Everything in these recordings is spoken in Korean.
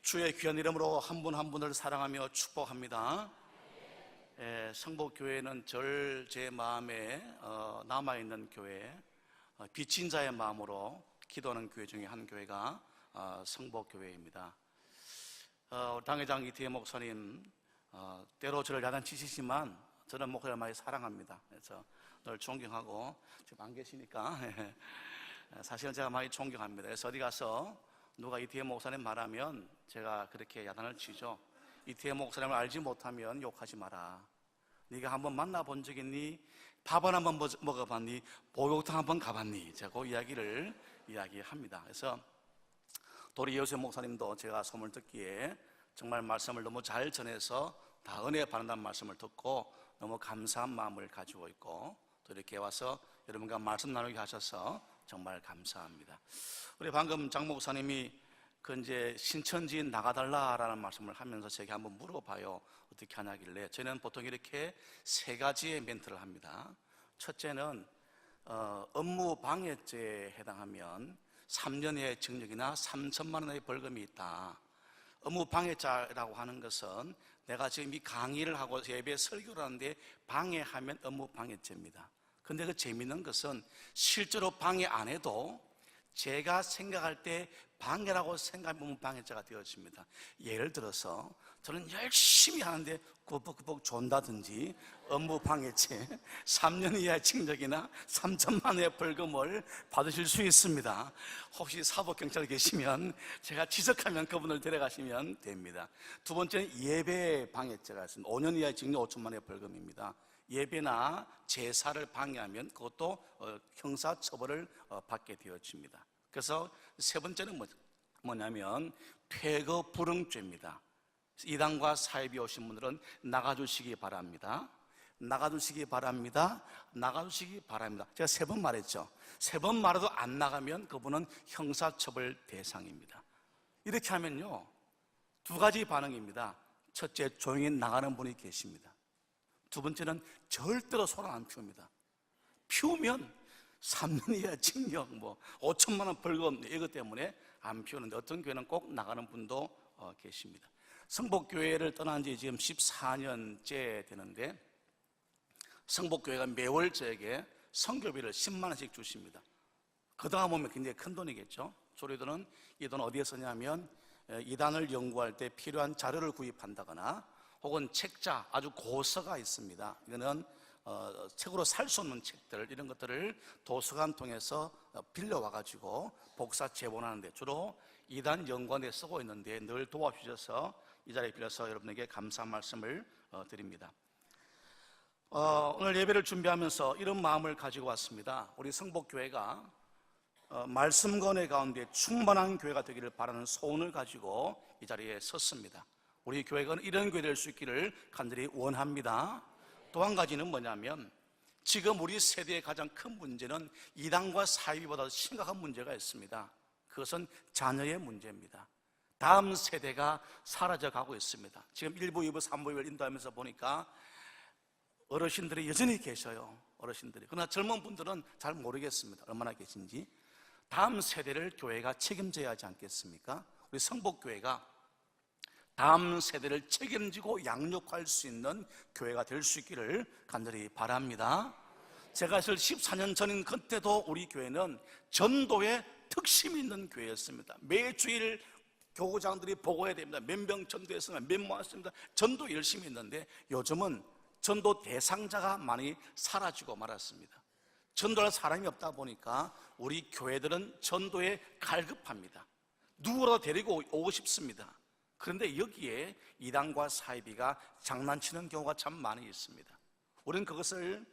주의 귀한 이름으로 한 분 한 분을 사랑하며 축복합니다. 성복교회는 제 마음에 남아있는 교회, 빚진 자의 마음으로 기도하는 교회 중에 한 교회가 성복교회입니다. 당회장 이태희 목사님, 때로 저를 야단치시지만 저는 목사를 많이 사랑합니다. 그래서 늘 존경하고, 지금 안 계시니까 사실은 제가 많이 존경합니다. 그래서 어디 가서 누가 이태희 목사님 말하면 제가 그렇게 야단을 치죠. 이태희 목사님을 알지 못하면 욕하지 마라. 네가 한번 만나본 적 있니? 밥은 한번 먹어봤니? 목욕탕 한번 가봤니? 제가 그 이야기합니다. 그래서 도리 여세 목사님도 제가 소문을 듣기에 정말 말씀을 너무 잘 전해서 다 은혜 받는다는 말씀을 듣고 너무 감사한 마음을 가지고 있고, 또 이렇게 와서 여러분과 말씀 나누게 하셔서 정말 감사합니다. 우리 방금 장 목사님이 이제 신천지 나가달라라는 말씀을 하면서 제게 한번 물어봐요. 어떻게 하냐길래 저는 보통 이렇게 세 가지의 멘트를 합니다. 첫째는 업무 방해죄에 해당하면 3년의 징역이나 3천만 원의 벌금이 있다. 업무 방해죄라고 하는 것은 내가 지금 이 강의를 하고 예배 설교를 하는데 방해하면 업무 방해죄입니다. 근데 그 재미있는 것은 실제로 방해 안 해도 제가 생각할 때 방해라고 생각하면 방해죄가 되어집니다. 예를 들어서 저는 열심히 하는데 꾸벅꾸벅 존다든지 업무 방해죄 3년 이하의 징역이나 3천만 원의 벌금을 받으실 수 있습니다. 혹시 사법경찰 계시면 제가 지적하면 그분을 데려가시면 됩니다. 두 번째는 예배 방해죄가 있습니다. 5년 이하의 징역 5천만 원의 벌금입니다. 예배나 제사를 방해하면 그것도 형사처벌을 받게 되어집니다. 그래서 세 번째는 뭐냐면 퇴거불응죄입니다. 이단과 사입이 오신 분들은 나가주시기 바랍니다. 나가주시기 바랍니다. 나가주시기 바랍니다. 제가 세 번 말했죠. 세 번 말해도 안 나가면 그분은 형사처벌 대상입니다. 이렇게 하면요, 두 가지 반응입니다. 첫째, 조용히 나가는 분이 계십니다. 두 번째는 절대로 손 안 피웁니다. 피우면 3년 이하 징역, 5천만 원 벌금, 이것 때문에 안 피우는데 어떤 교회는 꼭 나가는 분도 계십니다. 성복교회를 떠난 지 지금 14년째 되는데, 성복교회가 매월 저에게 성교비를 10만 원씩 주십니다. 그동안 보면 굉장히 큰 돈이겠죠. 조리들은 이 돈 어디에 쓰냐면 이단을 연구할 때 필요한 자료를 구입한다거나, 혹은 책자, 아주 고서가 있습니다. 이거는 책으로 살 수 없는 책들, 이런 것들을 도서관 통해서 빌려와가지고 복사 제본하는데 주로 이단 연구원에 쓰고 있는데 늘 도와주셔서 이 자리에 빌려서 여러분에게 감사한 말씀을 드립니다. 오늘 예배를 준비하면서 이런 마음을 가지고 왔습니다. 우리 성복교회가 말씀과 은혜 가운데 충만한 교회가 되기를 바라는 소원을 가지고 이 자리에 섰습니다. 우리 교회가 이런 교회 될 수 있기를 간절히 원합니다. 또 한 가지는 뭐냐면, 지금 우리 세대의 가장 큰 문제는 이단과 사이비보다 심각한 문제가 있습니다. 그것은 자녀의 문제입니다. 다음 세대가 사라져가고 있습니다. 지금 1부, 2부, 3부를 인도하면서 보니까 어르신들이 여전히 계셔요. 어르신들이. 그러나 젊은 분들은 잘 모르겠습니다. 얼마나 계신지. 다음 세대를 교회가 책임져야 하지 않겠습니까? 우리 성복교회가 다음 세대를 책임지고 양육할 수 있는 교회가 될 수 있기를 간절히 바랍니다. 제가 사실 14년 전인 그때도 우리 교회는 전도에 특심이 있는 교회였습니다. 매주일 교구장들이 보고해야 됩니다. 몇 명 전도했습니다. 몇 모았습니다. 전도 열심히 했는데 요즘은 전도 대상자가 많이 사라지고 말았습니다. 전도할 사람이 없다 보니까 우리 교회들은 전도에 갈급합니다. 누구라도 데리고 오고 싶습니다. 그런데 여기에 이단과 사이비가 장난치는 경우가 참 많이 있습니다. 우리는 그것을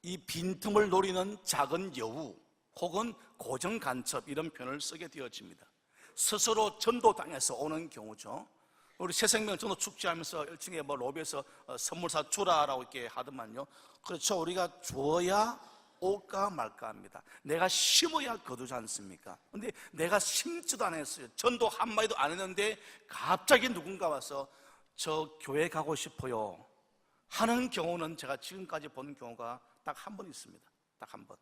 이 빈틈을 노리는 작은 여우 혹은 고정간첩, 이런 표현을 쓰게 되어집니다. 스스로 전도당해서 오는 경우죠. 우리 새생명 전도 축제하면서 1층에 로비에서 선물사 주라라고 이렇게 하더만요. 그렇죠. 우리가 주어야 올까 말까 합니다. 내가 심어야 거두지 않습니까? 근데 내가 심지도 않았어요. 전도 한마디도 안 했는데 갑자기 누군가 와서 저 교회 가고 싶어요 하는 경우는 제가 지금까지 본 경우가 딱 한 번 있습니다. 딱 한 번.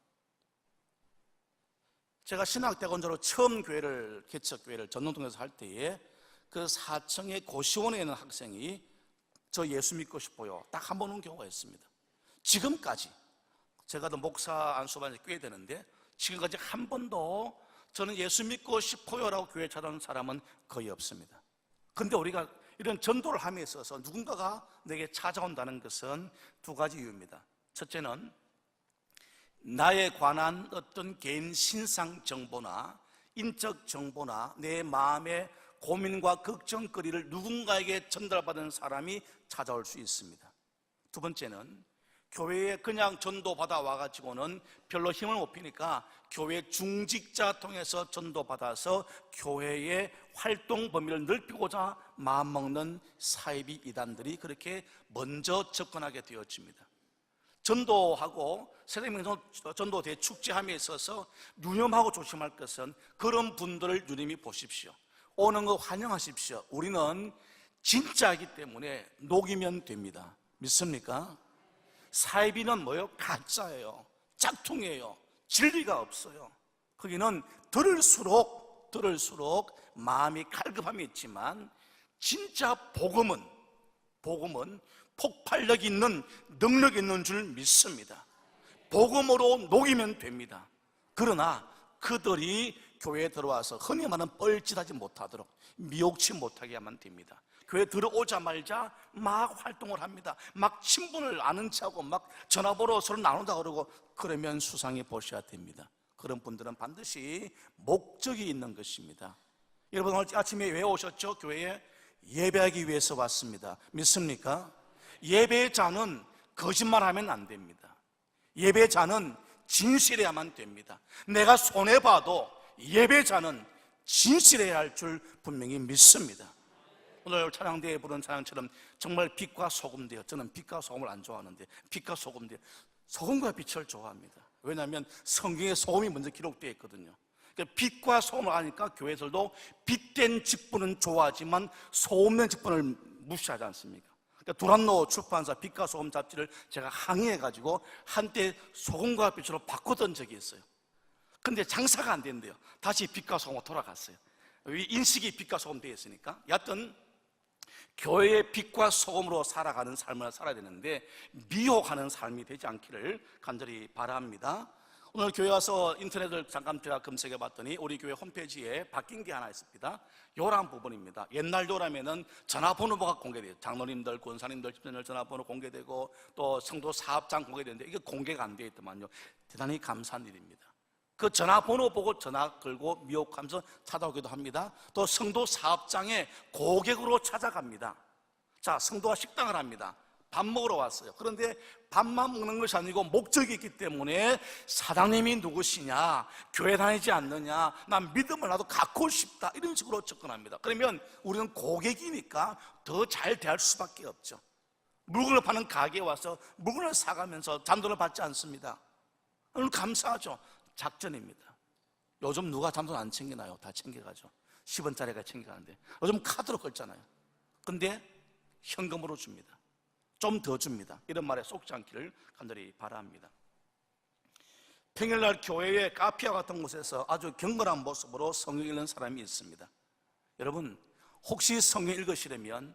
제가 신학대학원자로 처음 개척교회를 전농동에서 할 때에 그 4층의 고시원에 있는 학생이 저 예수 믿고 싶어요 딱 한 번 온 경우가 있습니다. 지금까지 제가 더 목사 안수반에 꽤 되는데 지금까지 한 번도 저는 예수 믿고 싶어요라고 교회 찾아온 사람은 거의 없습니다. 근데 우리가 이런 전도를 함에 있어서 누군가가 내게 찾아온다는 것은 두 가지 이유입니다. 첫째는 나에 관한 어떤 개인 신상 정보나 인적 정보나 내 마음의 고민과 걱정거리를 누군가에게 전달받은 사람이 찾아올 수 있습니다. 두 번째는 교회에 그냥 전도받아 와가지고는 별로 힘을 못 피니까 교회 중직자 통해서 전도받아서 교회의 활동 범위를 넓히고자 마음먹는 사이비 이단들이 그렇게 먼저 접근하게 되어집니다. 전도하고 세대명 전도 대축제함에 있어서 유념하고 조심할 것은 그런 분들을 유념히 보십시오. 오는 거 환영하십시오. 우리는 진짜이기 때문에 녹이면 됩니다. 믿습니까? 사이비는 뭐예요? 가짜예요. 짝퉁이에요. 진리가 없어요. 거기는 들을수록 마음이 갈급함이 있지만 진짜 복음은 폭발력 있는 능력 있는 줄 믿습니다. 복음으로 녹이면 됩니다. 그러나 그들이 교회에 들어와서 흔히 말하는 뻘짓하지 못하도록 미혹치 못하게 하면 됩니다. 교회 들어오자마자 막 활동을 합니다. 막 친분을 아는 체하고 막 전화번호 서로 나눈다 그러고 그러면 수상해 보셔야 됩니다. 그런 분들은 반드시 목적이 있는 것입니다. 여러분 오늘 아침에 왜 오셨죠? 교회에 예배하기 위해서 왔습니다. 믿습니까? 예배자는 거짓말하면 안 됩니다. 예배자는 진실해야만 됩니다. 내가 손해봐도 예배자는 진실해야 할 줄 분명히 믿습니다. 오늘 찬양대에 부른 찬양처럼 정말 빛과 소금 되어, 저는 빛과 소금을 안 좋아하는데 빛과 소금 되어, 소금과 빛을 좋아합니다. 왜냐하면 성경에 소금이 먼저 기록되어 있거든요. 그러니까 빛과 소금을 아니까 교회에서도 빛된 직분은 좋아하지만 소금된 직분을 무시하지 않습니까? 그러니까 두란노 출판사 빛과 소금 잡지를 제가 항의해가지고 한때 소금과 빛으로 바꾸던 적이 있어요. 근데 장사가 안 된대요. 다시 빛과 소금으로 돌아갔어요. 인식이 빛과 소금 되어 있으니까. 여하튼 교회의 빛과 소금으로 살아가는 삶을 살아야 되는데 미혹하는 삶이 되지 않기를 간절히 바랍니다. 오늘 교회 와서 인터넷을 잠깐 제가 검색해 봤더니 우리 교회 홈페이지에 바뀐 게 하나 있습니다. 요람 부분입니다. 옛날 요람에는 전화번호가 공개돼요. 장로님들, 권사님들, 집사님들 전화번호 공개되고 또 성도 사업장 공개되는데 이게 공개가 안 되어 있더만요. 대단히 감사한 일입니다. 그 전화번호 보고 전화 걸고 미혹하면서 찾아오기도 합니다. 또 성도 사업장에 고객으로 찾아갑니다. 자, 성도가 식당을 합니다. 밥 먹으러 왔어요. 그런데 밥만 먹는 것이 아니고 목적이 있기 때문에 사장님이 누구시냐, 교회 다니지 않느냐, 난 믿음을 나도 갖고 싶다, 이런 식으로 접근합니다. 그러면 우리는 고객이니까 더 잘 대할 수밖에 없죠. 물건을 파는 가게에 와서 물건을 사가면서 잔돈을 받지 않습니다. 오늘 감사하죠. 작전입니다. 요즘 누가 잔돈 안 챙기나요? 다 챙겨가죠. 10원짜리가 챙겨가는데 요즘 카드로 긁잖아요. 근데 현금으로 줍니다. 좀 더 줍니다. 이런 말에 속지 않기를 간절히 바랍니다. 평일날 교회의 카페와 같은 곳에서 아주 경건한 모습으로 성경 읽는 사람이 있습니다. 여러분 혹시 성경 읽으시려면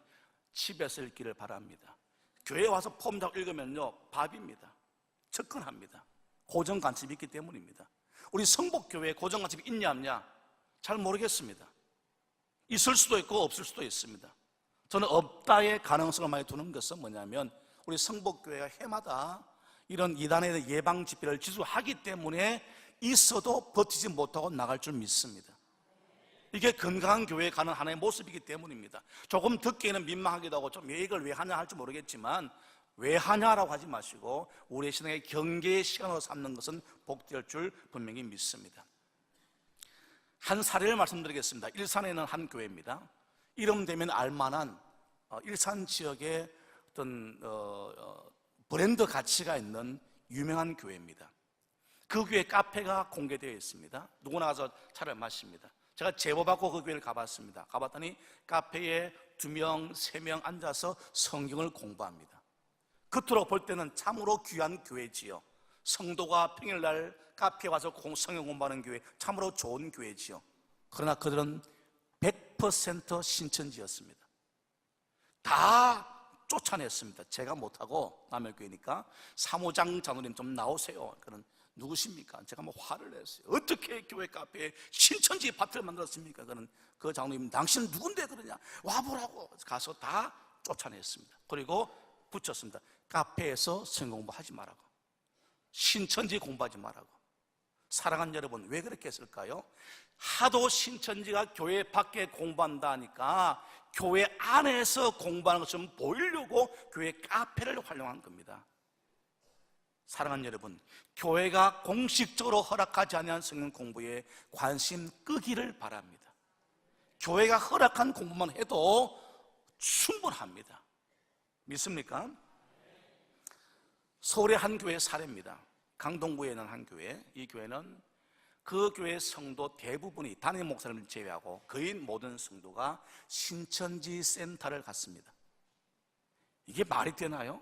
집에서 읽기를 바랍니다. 교회에 와서 폼 잡고 읽으면요 밥입니다. 접근합니다. 고정관습이 있기 때문입니다. 우리 성복교회에 고정관습이 있냐 없냐 잘 모르겠습니다. 있을 수도 있고 없을 수도 있습니다. 저는 없다의 가능성을 많이 두는 것은 뭐냐면 우리 성복교회가 해마다 이런 이단에 대한 예방 집회를 지수하기 때문에 있어도 버티지 못하고 나갈 줄 믿습니다. 이게 건강한 교회에 가는 하나의 모습이기 때문입니다. 조금 듣기에는 민망하기도 하고 좀 이걸 왜 하냐 할지 모르겠지만 왜 하냐라고 하지 마시고 우리의 신앙의 경계의 시간으로 삼는 것은 복될 줄 분명히 믿습니다. 한 사례를 말씀드리겠습니다. 일산에 있는 한 교회입니다. 이름 되면 알만한 일산 지역의 어떤 브랜드 가치가 있는 유명한 교회입니다. 그 교회 카페가 공개되어 있습니다. 누구나 가서 차를 마십니다. 제가 제보받고 그 교회를 가봤습니다. 가봤더니 카페에 2명, 3명 앉아서 성경을 공부합니다. 겉으로 볼 때는 참으로 귀한 교회지요. 성도가 평일날 카페에 와서 성경 공부하는 교회, 참으로 좋은 교회지요. 그러나 그들은 100% 신천지였습니다. 다 쫓아냈습니다. 제가 못하고 남의 교회니까 사무장 장로님 좀 나오세요. 그는 누구십니까? 제가 뭐 화를 냈어요. 어떻게 교회 카페에 신천지 파트를 만들었습니까? 그는 그 장로님, 당신은 누군데 그러냐? 와보라고. 가서 다 쫓아냈습니다. 그리고 붙였습니다. 카페에서 성경 공부하지 말라고, 신천지 공부하지 말라고. 사랑하는 여러분, 왜 그렇게 했을까요? 하도 신천지가 교회 밖에 공부한다 하니까 교회 안에서 공부하는 것을 보이려고 교회 카페를 활용한 겁니다. 사랑하는 여러분, 교회가 공식적으로 허락하지 않은 성경 공부에 관심 끄기를 바랍니다. 교회가 허락한 공부만 해도 충분합니다. 믿습니까? 서울의 한 교회 사례입니다. 강동구에 있는 한 교회. 이 교회는 그 교회 성도 대부분이, 담임 목사님을 제외하고 거의 모든 성도가 신천지 센터를 갔습니다. 이게 말이 되나요?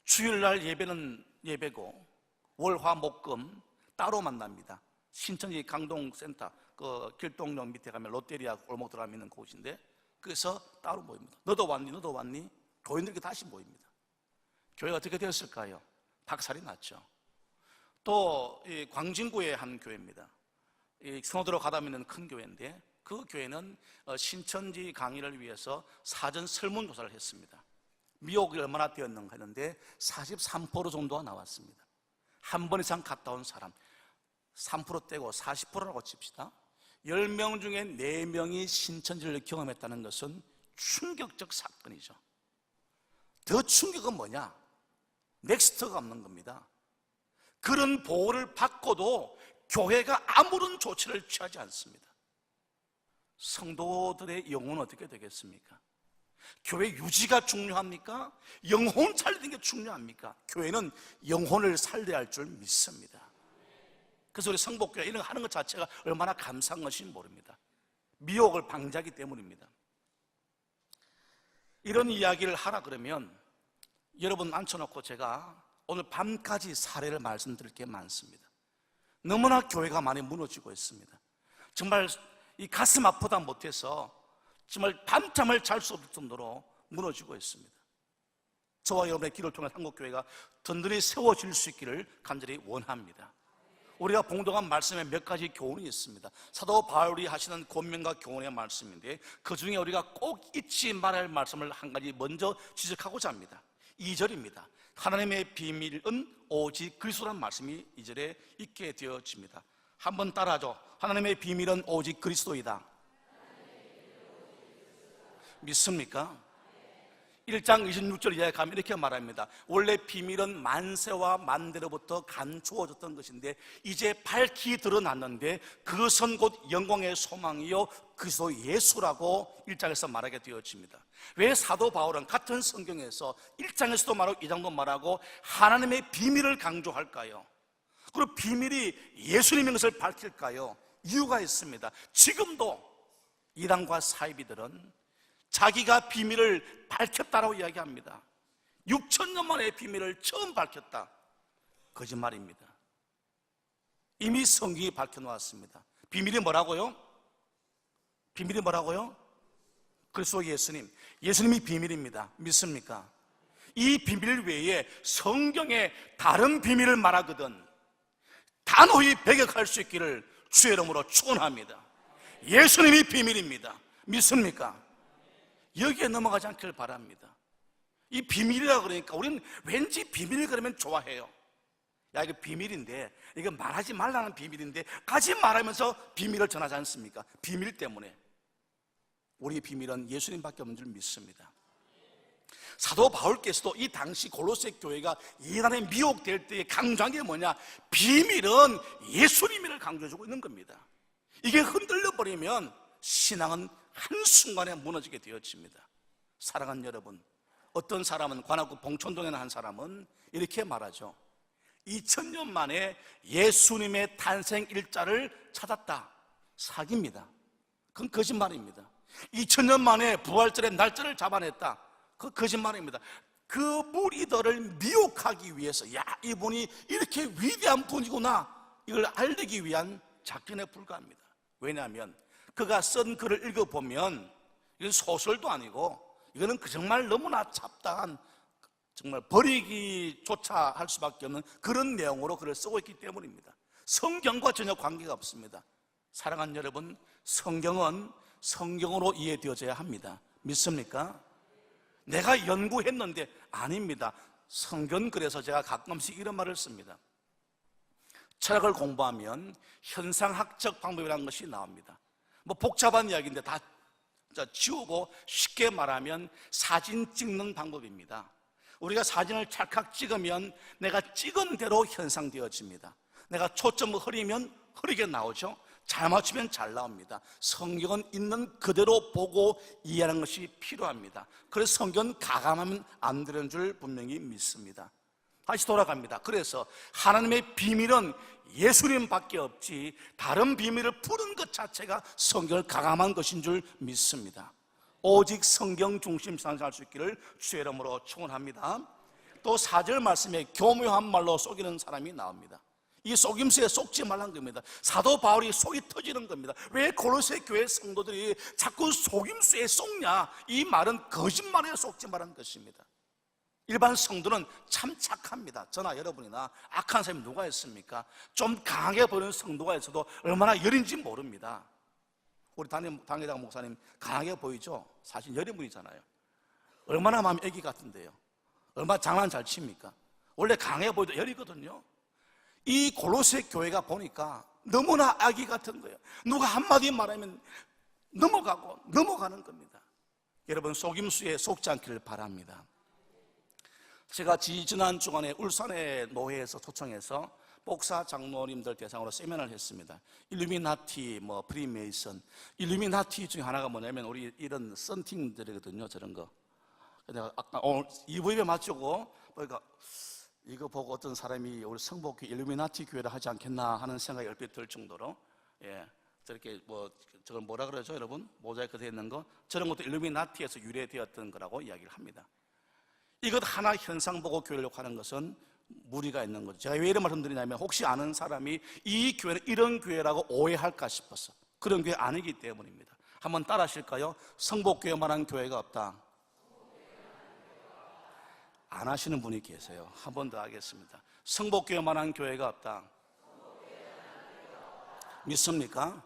주일날 예배는 예배고 월화목금 따로 만납니다. 신천지 강동센터, 그 길동역 밑에 가면 롯데리아 골목 들어가면 있는 곳인데, 그래서 따로 모입니다. 너도 왔니? 너도 왔니? 교인들께 다시 모입니다. 교회가 어떻게 되었을까요? 박살이 났죠. 또 광진구의 한 교회입니다. 성도로 가담있는 큰 교회인데, 그 교회는 신천지 강의를 위해서 사전 설문조사를 했습니다. 미혹이 얼마나 되었는가 했는데 43% 정도가 나왔습니다. 한 번 이상 갔다 온 사람 3% 떼고 40%라고 칩시다. 10명 중에 4명이 신천지를 경험했다는 것은 충격적 사건이죠. 더 충격은 뭐냐? 넥스트가 없는 겁니다. 그런 보호를 받고도 교회가 아무런 조치를 취하지 않습니다. 성도들의 영혼은 어떻게 되겠습니까? 교회 유지가 중요합니까? 영혼 살리는 게 중요합니까? 교회는 영혼을 살려야 할 줄 믿습니다. 그래서 우리 성복교회 이런 거 하는 것 자체가 얼마나 감사한 것인지 모릅니다. 미혹을 방지하기 때문입니다. 이런 이야기를 하라 그러면 여러분 앉혀놓고 제가 오늘 밤까지 사례를 말씀드릴 게 많습니다. 너무나 교회가 많이 무너지고 있습니다. 정말 이 가슴 아프다 못해서 정말 밤잠을 잘 수 없을 정도로 무너지고 있습니다. 저와 여러분의 기도를 통해 한국교회가 든든히 세워질 수 있기를 간절히 원합니다. 우리가 봉독한 말씀에 몇 가지 교훈이 있습니다. 사도 바울이 하시는 권면과 교훈의 말씀인데, 그 중에 우리가 꼭 잊지 말아야 할 말씀을 한 가지 먼저 지적하고자 합니다. 2절입니다. 하나님의 비밀은 오직 그리스도라는 말씀이 2절에 있게 되어집니다. 한번 따라하죠. 하나님의 비밀은 오직 그리스도이다. 믿습니까? 1장 26절 이하에 가면 이렇게 말합니다. 원래 비밀은 만세와 만대로부터 감추어졌던 것인데 이제 밝히 드러났는데 그것은 곧 영광의 소망이요 그리스도 예수라고 1장에서 말하게 되어집니다. 왜 사도 바울은 같은 성경에서 1장에서도 말하고 2장도 말하고 하나님의 비밀을 강조할까요? 그리고 비밀이 예수님인 것을 밝힐까요? 이유가 있습니다. 지금도 이단과 사이비들은 자기가 비밀을 밝혔다라고 이야기합니다. 6,000년 만에 비밀을 처음 밝혔다. 거짓말입니다. 이미 성경이 밝혀놓았습니다. 비밀이 뭐라고요? 비밀이 뭐라고요? 그리스도 예수님. 예수님이 비밀입니다. 믿습니까? 이 비밀 외에 성경에 다른 비밀을 말하거든 단호히 배격할 수 있기를 주의 이름으로 축원합니다. 예수님이 비밀입니다. 믿습니까? 여기에 넘어가지 않기를 바랍니다. 이 비밀이라 그러니까 우리는 왠지 비밀 그러면 좋아해요. 야, 이거 비밀인데, 이거 말하지 말라는 비밀인데 가지 말하면서 비밀을 전하지 않습니까? 비밀 때문에. 우리의 비밀은 예수님밖에 없는 줄 믿습니다. 사도 바울께서도 이 당시 골로새 교회가 이단에 미혹될 때에 강조한 게 뭐냐? 비밀은 예수님을 강조해주고 있는 겁니다. 이게 흔들려 버리면 신앙은 한순간에 무너지게 되어집니다. 사랑하는 여러분, 어떤 사람은 관악구 봉천동에 있는 한 사람은 이렇게 말하죠. 2000년 만에 예수님의 탄생 일자를 찾았다. 사기입니다. 그건 거짓말입니다. 2000년 만에 부활절의 날짜를 잡아냈다. 그건 거짓말입니다. 그 무리들을 미혹하기 위해서, 야, 이분이 이렇게 위대한 분이구나, 이걸 알리기 위한 작전에 불과합니다. 왜냐하면 그가 쓴 글을 읽어보면 이건 소설도 아니고 이거는 정말 너무나 잡다한, 정말 버리기조차 할 수밖에 없는 그런 내용으로 글을 쓰고 있기 때문입니다. 성경과 전혀 관계가 없습니다. 사랑하는 여러분, 성경은 성경으로 이해되어져야 합니다. 믿습니까? 내가 연구했는데 아닙니다. 성경, 그래서 제가 가끔씩 이런 말을 씁니다. 철학을 공부하면 현상학적 방법이라는 것이 나옵니다. 뭐 복잡한 이야기인데 다 지우고 쉽게 말하면 사진 찍는 방법입니다. 우리가 사진을 찰칵 찍으면 내가 찍은 대로 현상되어집니다. 내가 초점을 흐리면 흐리게 나오죠. 잘 맞추면 잘 나옵니다. 성경은 있는 그대로 보고 이해하는 것이 필요합니다. 그래서 성경은 가감하면 안 되는 줄 분명히 믿습니다. 다시 돌아갑니다. 그래서 하나님의 비밀은 예수님밖에 없지 다른 비밀을 푸는 것 자체가 성경을 가감한 것인 줄 믿습니다. 오직 성경 중심 신앙생활 할 수 있기를 주의 이름으로 축원합니다. 또 4절 말씀에 교묘한 말로 속이는 사람이 나옵니다. 이 속임수에 속지 말란 겁니다. 사도 바울이 속이 터지는 겁니다. 왜 골로새 교회 성도들이 자꾸 속임수에 속냐? 이 말은 거짓말에 속지 말한 것입니다. 일반 성도는 참 착합니다. 저나 여러분이나 악한 사람이 누가 있습니까? 좀 강하게 보이는 성도가 있어도 얼마나 여린지 모릅니다. 우리 당회장 목사님 강하게 보이죠? 사실 여린 분이잖아요. 얼마나 마음이 애기 같은데요. 얼마나 장난 잘 칩니까? 원래 강해 보여도 여리거든요. 이 골로새 교회가 보니까 너무나 아기 같은 거예요. 누가 한마디 말하면 넘어가는 겁니다. 여러분, 속임수에 속지 않기를 바랍니다. 제가 지난 주간에 울산의 노회에서 초청해서 목사 장로님들 대상으로 세미나를 했습니다. 일루미나티, 프리메이슨. 일루미나티 중에 하나가 뭐냐면 우리 이런 썬팅들이거든요. 저런 거. 내가 아까 오늘 2부에 맞추고 그러니까 이거 보고 어떤 사람이 우리 성복회 일루미나티 교회를 하지 않겠나 하는 생각이 얼핏 들 정도로, 저렇게 저걸 뭐라 그러죠, 여러분? 모자이크 되어 있는 거, 저런 것도 일루미나티에서 유래되었던 거라고 이야기를 합니다. 이것 하나 현상 보고 교회를 하는 것은 무리가 있는 거죠. 제가 왜 이런 말씀드리냐면 혹시 아는 사람이 이 교회는 이런 교회라고 오해할까 싶어서, 그런 교회 아니기 때문입니다. 한번 따라 하실까요? 성복교회만한 교회가 없다. 안 하시는 분이 계세요. 한 번 더 하겠습니다. 성복교회만한 교회가 없다. 믿습니까?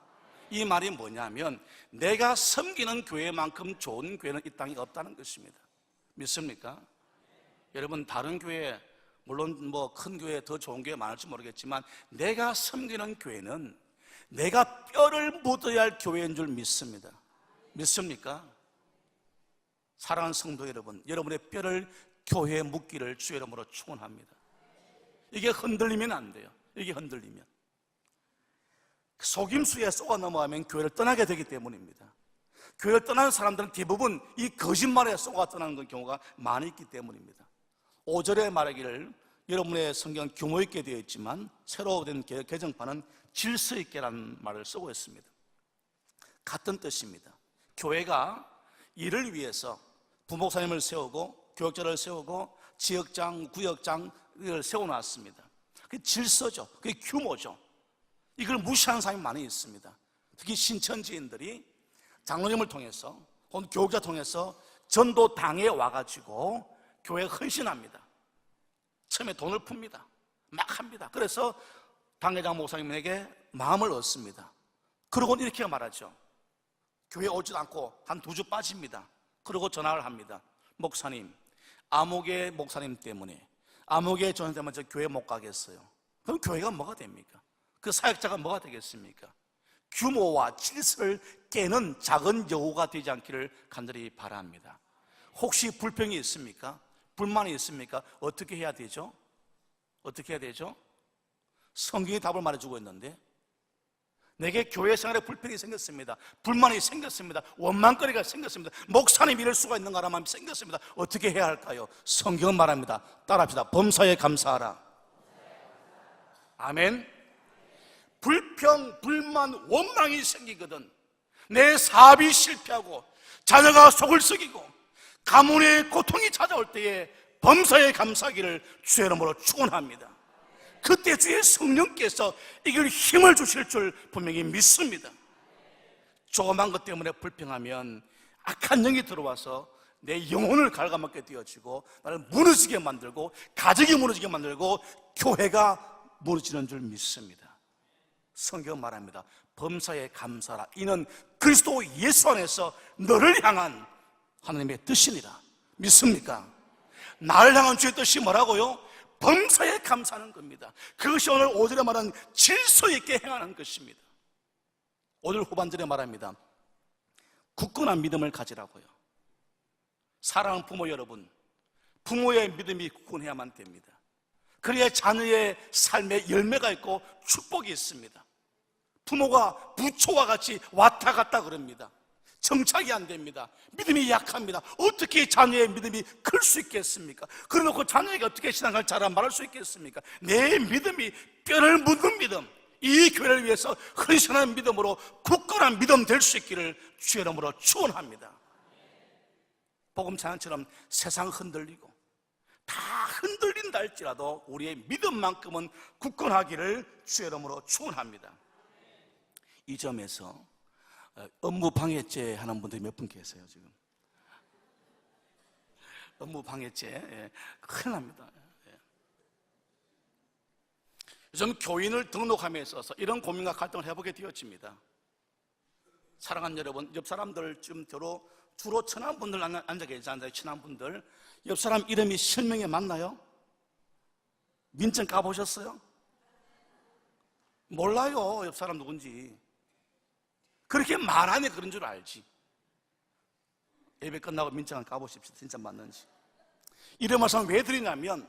이 말이 뭐냐면 내가 섬기는 교회만큼 좋은 교회는 이 땅에 없다는 것입니다. 믿습니까? 여러분, 다른 교회, 물론 큰 교회 더 좋은 교회 많을지 모르겠지만 내가 섬기는 교회는 내가 뼈를 묻어야 할 교회인 줄 믿습니다. 믿습니까? 사랑하는 성도 여러분, 여러분의 뼈를 교회에 묻기를 주의 이름으로 축원합니다. 이게 흔들리면 안 돼요. 이게 흔들리면 속임수에 쏘아 넘어가면 교회를 떠나게 되기 때문입니다. 교회를 떠나는 사람들은 대부분 이 거짓말에 쏘아 떠나는 경우가 많이 있기 때문입니다. 5절에 말하기를 여러분의 성경 규모 있게 되어 있지만 새로 된 개정판은 질서 있게라는 말을 쓰고 있습니다. 같은 뜻입니다. 교회가 이를 위해서 부목사님을 세우고 교역자를 세우고 지역장, 구역장을 세워놨습니다. 그게 질서죠. 그게 규모죠. 이걸 무시하는 사람이 많이 있습니다. 특히 신천지인들이 장로님을 통해서 혹은 교역자 통해서 전도당에 와가지고 교회에 헌신합니다. 처음에 돈을 풉니다. 막 합니다. 그래서 당회장 목사님에게 마음을 얻습니다. 그러고는 이렇게 말하죠. 교회에 오지도 않고 한 2주 빠집니다. 그러고 전화를 합니다. 목사님, 암흑의 목사님 때문에, 암흑의 전사 때문에 저 교회 못 가겠어요. 그럼 교회가 뭐가 됩니까? 그 사역자가 뭐가 되겠습니까? 규모와 질서를 깨는 작은 여우가 되지 않기를 간절히 바랍니다. 혹시 불평이 있습니까? 불만이 있습니까? 어떻게 해야 되죠? 어떻게 해야 되죠? 성경이 답을 말해주고 있는데, 내게 교회 생활에 불평이 생겼습니다. 불만이 생겼습니다. 원망거리가 생겼습니다. 목사님 이럴 수가 있는가라는 마음이 생겼습니다. 어떻게 해야 할까요? 성경은 말합니다. 따라합시다. 범사에 감사하라. 아멘. 불평, 불만, 원망이 생기거든 내 사업이 실패하고 자녀가 속을 썩이고 가문의 고통이 찾아올 때에 범사에 감사하기를 주의 이름으로 축원합니다. 그때 주의 성령께서 이길 힘을 주실 줄 분명히 믿습니다. 조그만 것 때문에 불평하면 악한 영이 들어와서 내 영혼을 갉아먹게 되어지고 나를 무너지게 만들고 가정이 무너지게 만들고 교회가 무너지는 줄 믿습니다. 성경은 말합니다. 범사에 감사하라. 이는 그리스도 예수 안에서 너를 향한 하나님의 뜻이니라. 믿습니까? 나를 향한 주의 뜻이 뭐라고요? 범사에 감사하는 겁니다. 그것이 오늘 5절에 말한 질서 있게 행하는 것입니다. 5절 후반절에 말합니다. 굳건한 믿음을 가지라고요. 사랑하는 부모 여러분, 부모의 믿음이 굳건해야만 됩니다. 그래야 자녀의 삶에 열매가 있고 축복이 있습니다. 부모가 부초와 같이 왔다 갔다 그럽니다. 정착이 안 됩니다. 믿음이 약합니다. 어떻게 자녀의 믿음이 클 수 있겠습니까? 그래놓고 자녀에게 어떻게 신앙을 잘한 말할 수 있겠습니까? 내 믿음이 뼈를 묻는 믿음, 이 교회를 위해서 헌신한 믿음으로 굳건한 믿음 될 수 있기를 주의 이름으로 축원합니다. 복음 찬양처럼 세상 흔들리고 다 흔들린다 할지라도 우리의 믿음만큼은 굳건하기를 주의 이름으로 축원합니다. 이 점에서 업무 방해죄 하는 분들이 몇 분 계세요 지금? 업무 방해죄 큰일 납니다. 요즘 교인을 등록함에 있어서 이런 고민과 갈등을 해보게 되어집니다. 사랑하는 여러분, 옆 사람들 지금 주로 친한 분들 앉아 계시잖아요. 친한 분들 옆 사람 이름이 실명에 맞나요? 민증 까보셨어요? 몰라요. 옆 사람 누군지. 그렇게 말하니 그런 줄 알지. 예배 끝나고 민증 까보십시오. 진짜 맞는지. 이런 말씀 왜 드리냐면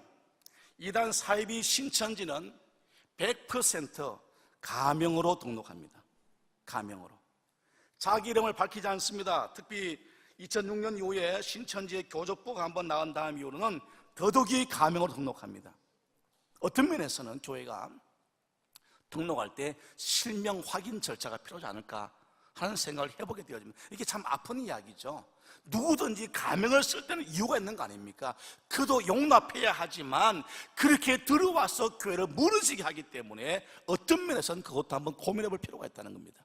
이단 사이비 신천지는 100% 가명으로 등록합니다. 가명으로. 자기 이름을 밝히지 않습니다. 특히 2006년 이후에 신천지의 교적부가 한번 나온 다음 이후로는 더더욱이 가명으로 등록합니다. 어떤 면에서는 교회가 등록할 때 실명 확인 절차가 필요하지 않을까 하는 생각을 해보게 되어집니다. 이게 참 아픈 이야기죠. 누구든지 가명을 쓸 때는 이유가 있는 거 아닙니까? 그도 용납해야 하지만 그렇게 들어와서 교회를 무너지게 하기 때문에 어떤 면에서는 그것도 한번 고민해 볼 필요가 있다는 겁니다.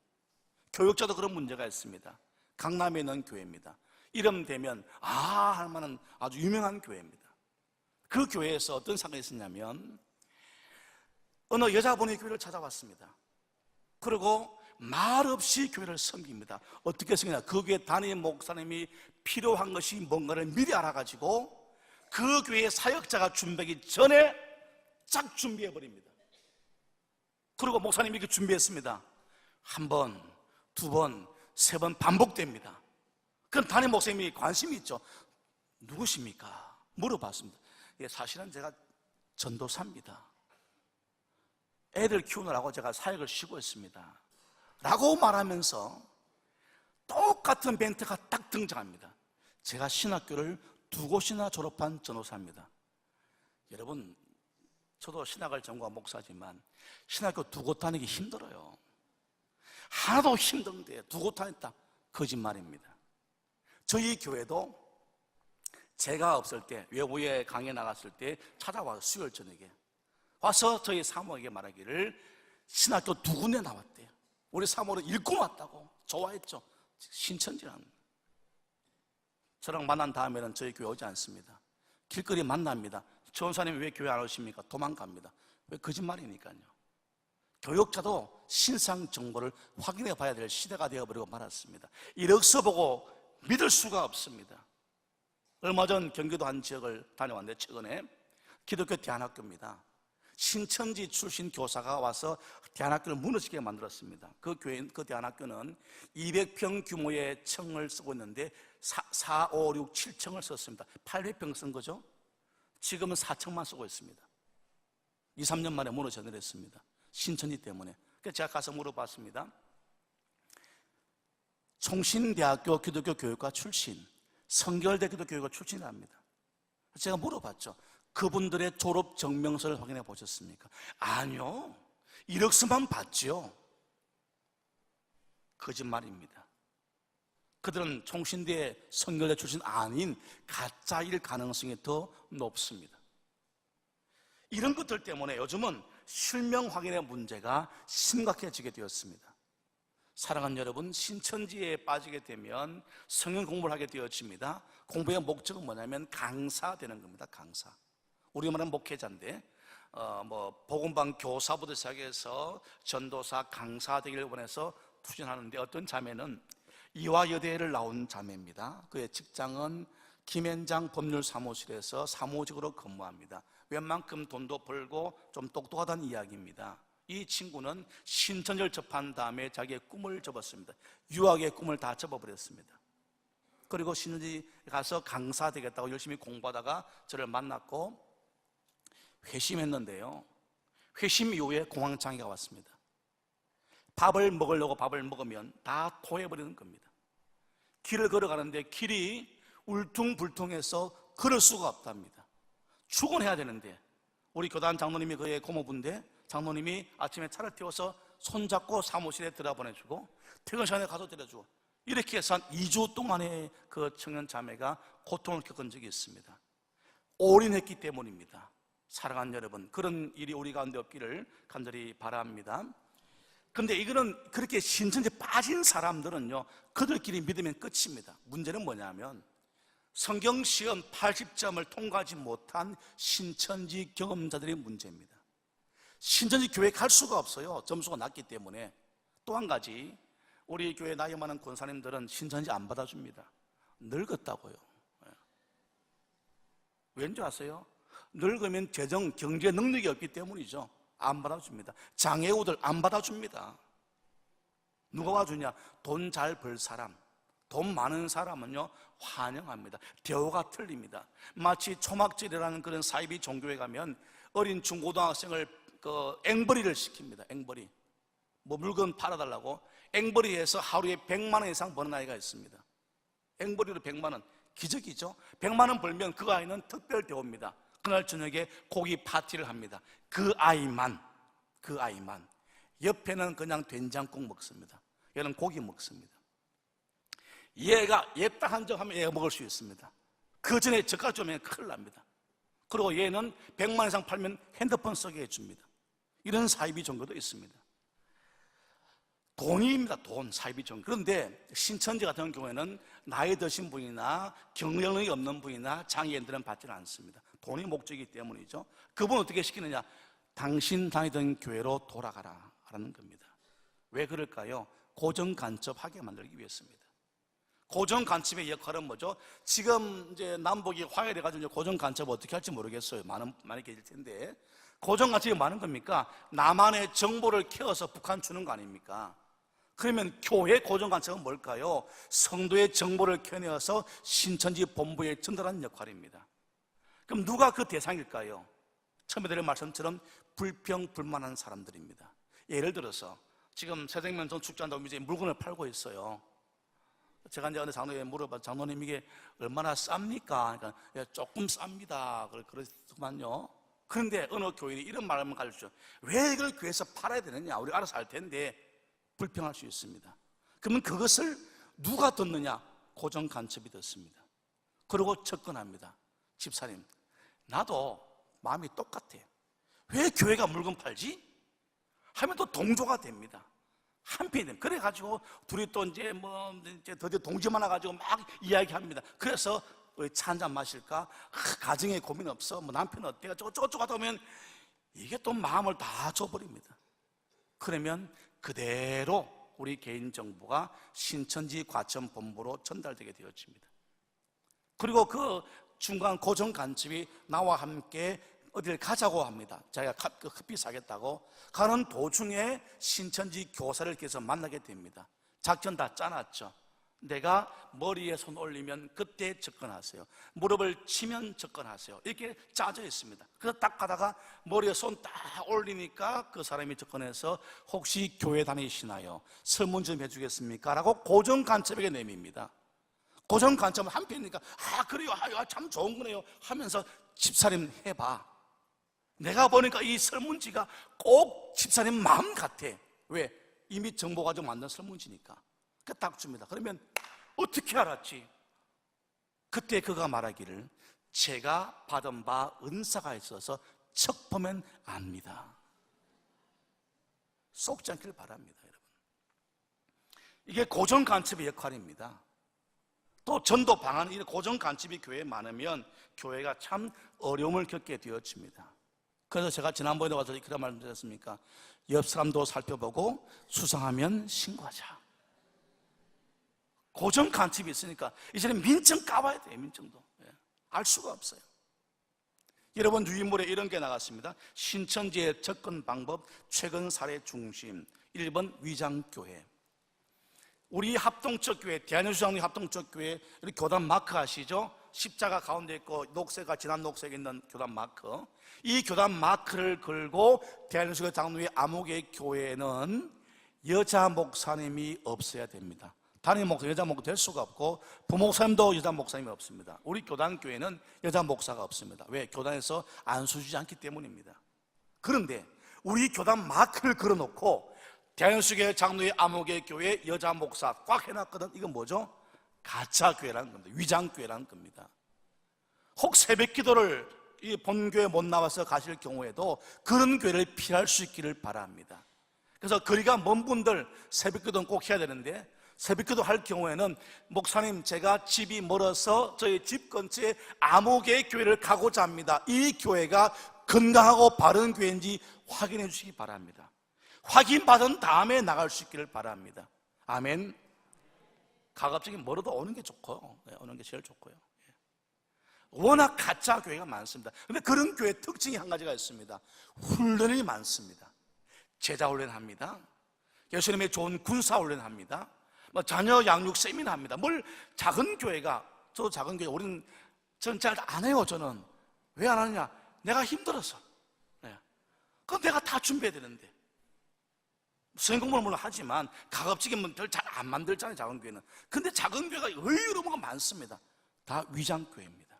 교육자도 그런 문제가 있습니다. 강남에 있는 교회입니다. 이름 되면 할 만한 아주 유명한 교회입니다. 그 교회에서 어떤 사건이 있었냐면 어느 여자분이 교회를 찾아왔습니다. 그리고 말없이 교회를 섬깁니다. 어떻게 섬기냐? 그 교회 담임 목사님이 필요한 것이 뭔가를 미리 알아가지고 그 교회 사역자가 준비하기 전에 쫙 준비해버립니다. 그리고 목사님이 이렇게 준비했습니다. 한 번, 두 번, 세 번 반복됩니다. 그럼 담임 목사님이 관심이 있죠. 누구십니까? 물어봤습니다. 사실은 제가 전도사입니다. 애들 키우느라고 제가 사역을 쉬고 있습니다. 라고 말하면서 똑같은 멘트가 딱 등장합니다. 제가 신학교를 2곳이나 졸업한 전도사입니다. 여러분, 저도 신학을 전공한 목사지만 신학교 2곳 다니기 힘들어요. 하나도 힘든데 2곳 다녔다? 거짓말입니다. 저희 교회도 제가 없을 때 외부에 강의 나갔을 때 찾아와서 수요일 저녁에 와서 저희 사모에게 말하기를 신학교 2군데 나왔대요. 우리 사모를 읽고 왔다고 좋아했죠. 신천지라는. 저랑 만난 다음에는 저희 교회 오지 않습니다. 길거리 만납니다. 전사님 왜 교회 안 오십니까? 도망갑니다. 왜? 거짓말이니까요. 교육자도 신상 정보를 확인해 봐야 될 시대가 되어버리고 말았습니다. 이력서 보고 믿을 수가 없습니다. 얼마 전 경기도 한 지역을 다녀왔는데 최근에 기독교 대안학교입니다. 신천지 출신 교사가 와서 대안학교를 무너지게 만들었습니다. 그 대안학교는 200평 규모의 층을 쓰고 있는데 4, 5, 6, 7층을 썼습니다. 800평 쓴 거죠. 지금은 4층만 쓰고 있습니다. 2, 3년 만에 무너져 내렸습니다. 신천지 때문에. 그래서 제가 가서 물어봤습니다. 총신대학교 기독교 교육과 출신, 성결대 기독교 교육과 출신이랍니다. 제가 물어봤죠. 그분들의 졸업 증명서를 확인해 보셨습니까? 아니요. 이력서만 봤죠. 거짓말입니다. 그들은 총신대에 선결대 출신 아닌 가짜일 가능성이 더 높습니다. 이런 것들 때문에 요즘은 실명 확인의 문제가 심각해지게 되었습니다. 사랑하는 여러분, 신천지에 빠지게 되면 성경 공부를 하게 되어집니다. 공부의 목적은 뭐냐면 강사되는 겁니다. 강사. 우리가 말하는 목회자인데 복음방 교사부터 시작해서 전도사, 강사 되기를 원해서 투신하는데, 어떤 자매는 이화여대를 나온 자매입니다. 그의 직장은 김현장 법률사무실에서 사무직으로 근무합니다. 웬만큼 돈도 벌고 좀 똑똑하다는 이야기입니다. 이 친구는 신천지를 접한 다음에 자기의 꿈을 접었습니다. 유학의 꿈을 다 접어버렸습니다. 그리고 신천지 가서 강사 되겠다고 열심히 공부하다가 저를 만났고 회심했는데요, 회심 이후에 공황장애가 왔습니다. 밥을 먹으려고 밥을 먹으면 다 토해버리는 겁니다. 길을 걸어가는데 길이 울퉁불퉁해서 걸을 수가 없답니다. 출근해야 되는데, 우리 교단 장로님이 그의 고모부인데, 장로님이 아침에 차를 태워서 손잡고 사무실에 들어보내주고 퇴근 시간에 가서 데려주고, 이렇게 해서 한 2주 동안에 그 청년 자매가 고통을 겪은 적이 있습니다. 올인했기 때문입니다. 사랑하는 여러분, 그런 일이 우리 가운데 없기를 간절히 바랍니다. 근데 이거는 그렇게 신천지에 빠진 사람들은요, 그들끼리 믿으면 끝입니다. 문제는 뭐냐면 성경시험 80점을 통과하지 못한 신천지 경험자들의 문제입니다. 신천지 교회 갈 수가 없어요. 점수가 낮기 때문에. 또 한 가지, 우리 교회 나이 많은 권사님들은 신천지 안 받아줍니다. 늙었다고요. 왠지 아세요? 늙으면 재정, 경제 능력이 없기 때문이죠. 안 받아줍니다. 장애우들 안 받아줍니다. 누가 와주냐? 돈 잘 벌 사람, 돈 많은 사람은요 환영합니다. 대우가 틀립니다. 마치 초막절이라는 그런 사이비 종교에 가면 어린 중고등학생을 앵벌이를 시킵니다. 앵벌이, 물건 팔아달라고 앵벌이해서 하루에 100만 원 이상 버는 아이가 있습니다. 앵벌이로 100만 원, 기적이죠. 100만 원 벌면 그 아이는 특별 대우입니다. 그날 저녁에 고기 파티를 합니다. 그 아이만. 옆에는 그냥 된장국 먹습니다. 얘는 고기 먹습니다. 얘가 딱 한정하면 얘가 먹을 수 있습니다. 그 전에 저까지 오면 큰일 납니다. 그리고 얘는 100만 이상 팔면 핸드폰 쓰게 해줍니다. 이런 사이비 종교도 있습니다. 돈입니다. 돈, 사이비 종교. 그런데 신천지 같은 경우에는 나이 드신 분이나 경력이 없는 분이나 장애인들은 받지는 않습니다. 돈이 목적이기 때문이죠. 그분 어떻게 시키느냐? 당신 다니던 교회로 돌아가라 라는 겁니다. 왜 그럴까요? 고정간첩하게 만들기 위해서입니다. 고정간첩의 역할은 뭐죠? 지금 이제 남북이 화해돼가지고 고정간첩 어떻게 할지 모르겠어요. 많이 계실 텐데, 고정간첩이 많은 겁니까? 남한의 정보를 캐어서 북한 주는 거 아닙니까? 그러면 교회 고정간첩은 뭘까요? 성도의 정보를 캐내어서 신천지 본부에 전달하는 역할입니다. 그럼 누가 그 대상일까요? 처음에 드린 말씀처럼 불평불만한 사람들입니다. 예를 들어서 지금 새생명 전축제한다고 이제 물건을 팔고 있어요. 제가 이제 어느 장로에 물어봐, 장로님 이게 얼마나 쌉니까? 그러니까 조금 쌉니다. 그렇더만요. 그런데 어느 교인이 이런 말을 가르쳐요. 왜 이걸 교회에서 팔아야 되느냐? 우리가 알아서 할 텐데. 불평할 수 있습니다. 그러면 그것을 누가 듣느냐? 고정간첩이 듣습니다. 그리고 접근합니다. 집사님, 나도 마음이 똑같아. 왜 교회가 물건 팔지? 하면 또 동조가 됩니다. 한편이 그래가지고 둘이 또 이제 드디어 동지만 와가지고 막 이야기합니다. 그래서 우리 차 한잔 마실까? 가정에 고민 없어? 남편 어때요? 저거 하다 보면 이게 또 마음을 다 줘버립니다. 그러면 그대로 우리 개인정보가 신천지 과천본부로 전달되게 되어집니다. 그리고 그 중간 고정간첩이 나와 함께 어디를 가자고 합니다. 자기가 커피 사겠다고 가는 도중에 신천지 교사를 계속 만나게 됩니다. 작전 다 짜놨죠. 내가 머리에 손 올리면 그때 접근하세요. 무릎을 치면 접근하세요. 이렇게 짜져 있습니다. 그래서 딱 가다가 머리에 손 딱 올리니까 그 사람이 접근해서 혹시 교회 다니시나요? 설문 좀 해주겠습니까? 라고 고정간첩에게 내밉니다. 고정간첩은 한편이니까 그래요, 참 좋은 거네요 하면서 집사님 해봐. 내가 보니까 이 설문지가 꼭 집사님 마음 같아. 왜? 이미 정보 가지고 만든 설문지니까. 딱 줍니다. 그러면 어떻게 알았지? 그때 그가 말하기를 제가 받은 바 은사가 있어서 척 보면 압니다. 속지 않기를 바랍니다, 여러분. 이게 고정간첩의 역할입니다. 또 전도 방안, 이런 고정간첩이 교회에 많으면 교회가 참 어려움을 겪게 되어집니다. 그래서 제가 지난번에 와서 그런 말씀 드렸습니까? 옆 사람도 살펴보고 수상하면 신고하자. 고정간첩이 있으니까 이제는 민증 까봐야 돼요. 민증도 알 수가 없어요. 여러분, 유인물에 이런 게 나갔습니다. 신천지의 접근 방법 최근 사례 중심 1번 위장교회. 우리 합동적 교회, 대한예수장로회 합동적 교회, 우리 교단 마크 아시죠? 십자가 가운데 있고 녹색과 진한 녹색에 있는 교단 마크. 이 교단 마크를 걸고 대한예수장로회 암흑의 교회는 여자 목사님이 없어야 됩니다. 단임 목사, 여자 목사 될 수가 없고 부목사님도 여자 목사님이 없습니다. 우리 교단 교회는 여자 목사가 없습니다. 왜? 교단에서 안수주지 않기 때문입니다. 그런데 우리 교단 마크를 걸어놓고 대한예수교회 장로회 암흑의 교회 여자 목사 꽉 해놨거든. 이건 뭐죠? 가짜 교회라는 겁니다. 위장 교회라는 겁니다. 혹 새벽 기도를 이 본교회 못 나와서 가실 경우에도 그런 교회를 피할 수 있기를 바랍니다. 그래서 거리가 먼 분들 새벽 기도는 꼭 해야 되는데, 새벽 기도 할 경우에는 목사님 제가 집이 멀어서 저희 집 근처에 암흑의 교회를 가고자 합니다. 이 교회가 건강하고 바른 교회인지 확인해 주시기 바랍니다. 확인받은 다음에 나갈 수 있기를 바랍니다. 아멘. 가급적이 멀어도 오는 게 좋고요. 오는 게 제일 좋고요. 워낙 가짜 교회가 많습니다. 그런데 그런 교회 특징이 한 가지가 있습니다. 훈련이 많습니다. 제자 훈련합니다. 예수님의 좋은 군사 훈련합니다. 자녀 양육 세미나 합니다. 뭘 작은 교회가, 저도 작은 교회, 저는 잘 안 해요. 저는 왜 안 하느냐? 내가 힘들어서. 그건 내가 다 준비해야 되는데. 수행 공부는 물론 하지만 가급적이면 별 잘 안 만들잖아요, 작은 교회는. 근데 작은 교회가 의외로 뭐가 많습니다. 다 위장교회입니다.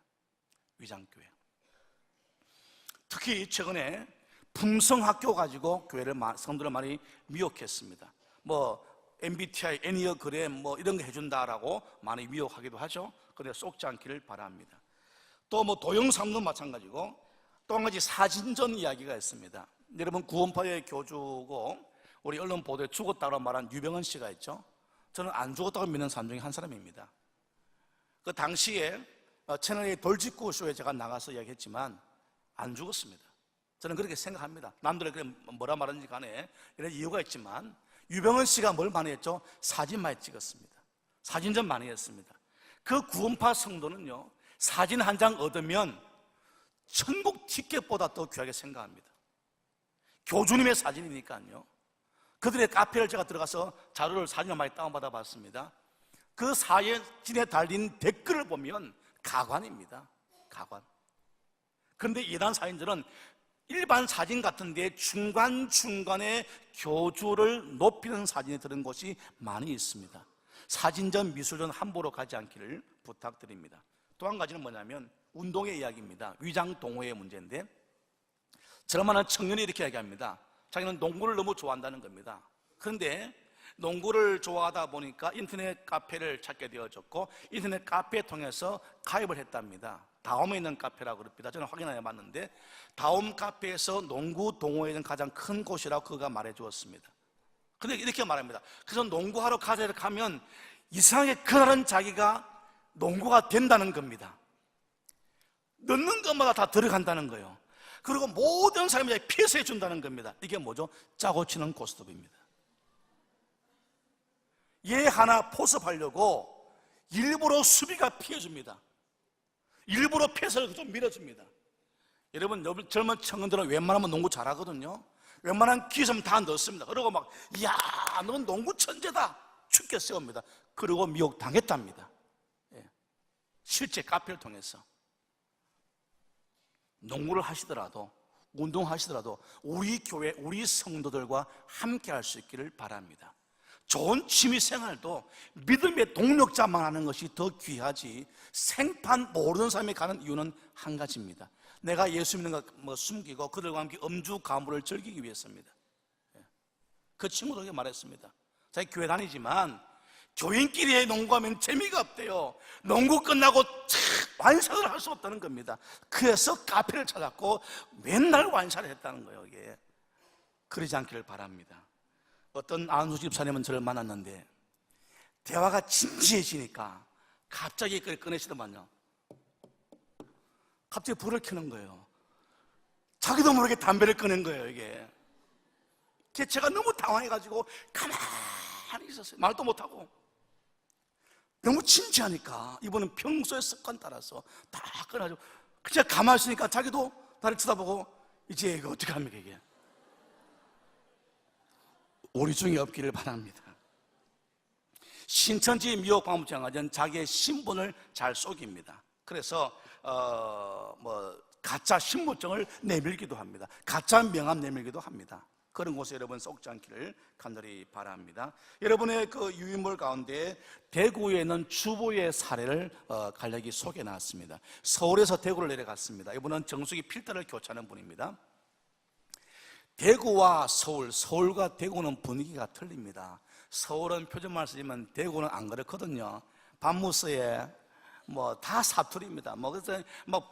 위장교회. 특히 최근에 품성학교 가지고 교회를 성도를 많이 미혹했습니다. MBTI, 애니어그램 이런 거 해준다라고 많이 미혹하기도 하죠. 그런데 속지 않기를 바랍니다. 또 도형상도 마찬가지고 또 한 가지 사진전 이야기가 있습니다. 여러분, 구원파의 교주고 우리 언론 보도에 죽었다고 말한 유병헌 씨가 있죠. 저는 안 죽었다고 믿는 사람 중에 한 사람입니다. 그 당시에 채널A 돌직구 쇼에 제가 나가서 이야기했지만 안 죽었습니다. 저는 그렇게 생각합니다. 남들이 그래 뭐라 말하는지 간에 이런 이유가 있지만 유병헌 씨가 뭘 많이 했죠? 사진 많이 찍었습니다. 사진전 많이 했습니다. 그 구원파 성도는요, 사진 한 장 얻으면 천국 티켓보다 더 귀하게 생각합니다. 교주님의 사진이니까요. 그들의 카페를 제가 들어가서 자료를, 사진을 많이 다운받아 봤습니다. 그 사진에 달린 댓글을 보면 가관입니다. 가관. 그런데 이단 사진들은 일반 사진 같은데 중간중간에 교주를 높이는 사진이 들은 곳이 많이 있습니다. 사진전, 미술전 함부로 가지 않기를 부탁드립니다. 또 한 가지는 뭐냐면 운동의 이야기입니다. 위장 동호회의 문제인데, 저런 많은 청년이 이렇게 이야기합니다. 자기는 농구를 너무 좋아한다는 겁니다. 그런데 농구를 좋아하다 보니까 인터넷 카페를 찾게 되어졌고 인터넷 카페 통해서 가입을 했답니다. 다움에 있는 카페라고 그럽니다. 저는 확인해 봤는데 다움 카페에서 농구 동호회는 가장 큰 곳이라고 그가 말해 주었습니다. 근데 이렇게 말합니다. 그래서 농구하러 가면 이상하게 그날은 자기가 농구가 된다는 겁니다. 넣는 것마다 다 들어간다는 거예요. 그리고 모든 사람이 피해서 해준다는 겁니다. 이게 뭐죠? 짜고 치는 고스톱입니다. 얘 하나 포섭하려고 일부러 수비가 피해줍니다. 일부러 패스를 좀 밀어줍니다. 여러분, 젊은 청년들은 웬만하면 농구 잘하거든요. 웬만한 기회면 다 넣습니다. 그러고 이야, 넌 농구 천재다, 춥게 세웁니다. 그리고 미혹 당했답니다. 실제 카페를 통해서. 농구를 하시더라도, 운동하시더라도 우리 교회, 우리 성도들과 함께 할 수 있기를 바랍니다. 좋은 취미생활도 믿음의 동력자만 하는 것이 더 귀하지 생판 모르는 사람이 가는 이유는 한 가지입니다. 내가 예수 믿는 거 숨기고 그들과 함께 음주 가물을 즐기기 위해서입니다. 그 친구들에게 말했습니다. 자기 교회 다니지만 교인끼리 농구하면 재미가 없대요. 농구 끝나고 완샷을 할 수 없다는 겁니다. 그래서 카페를 찾았고 맨날 완샷을 했다는 거예요. 이게 그러지 않기를 바랍니다. 어떤 안수 집사님은 저를 만났는데 대화가 진지해지니까 갑자기 그걸 꺼내시더만요. 갑자기 불을 켜는 거예요. 자기도 모르게 담배를 꺼낸 거예요. 이게 제가 너무 당황해가지고 가만히 있었어요. 말도 못하고. 너무 진지하니까 이분은 평소의 습관 따라서 다 꺼내가지고 그냥 가만히 있으니까 자기도 나를 쳐다보고 이제 이거 어떻게 합니까 이게. 오리 중에 없기를 바랍니다. 신천지 미혹방법장은 자기의 신분을 잘 속입니다. 그래서 가짜 신분증을 내밀기도 합니다. 가짜 명함 내밀기도 합니다. 그런 곳에 여러분 속지 않기를 간절히 바랍니다. 여러분의 그 유인물 가운데 대구에 있는 주부의 사례를 간략히 소개해놨습니다. 서울에서 대구를 내려갔습니다. 이분은 정수기 필터를 교체하는 분입니다. 대구와 서울, 서울과 대구는 분위기가 틀립니다. 서울은 표준말 쓰지만 대구는 안 그렇거든요. 밤무스에 다 사투리입니다. 그래서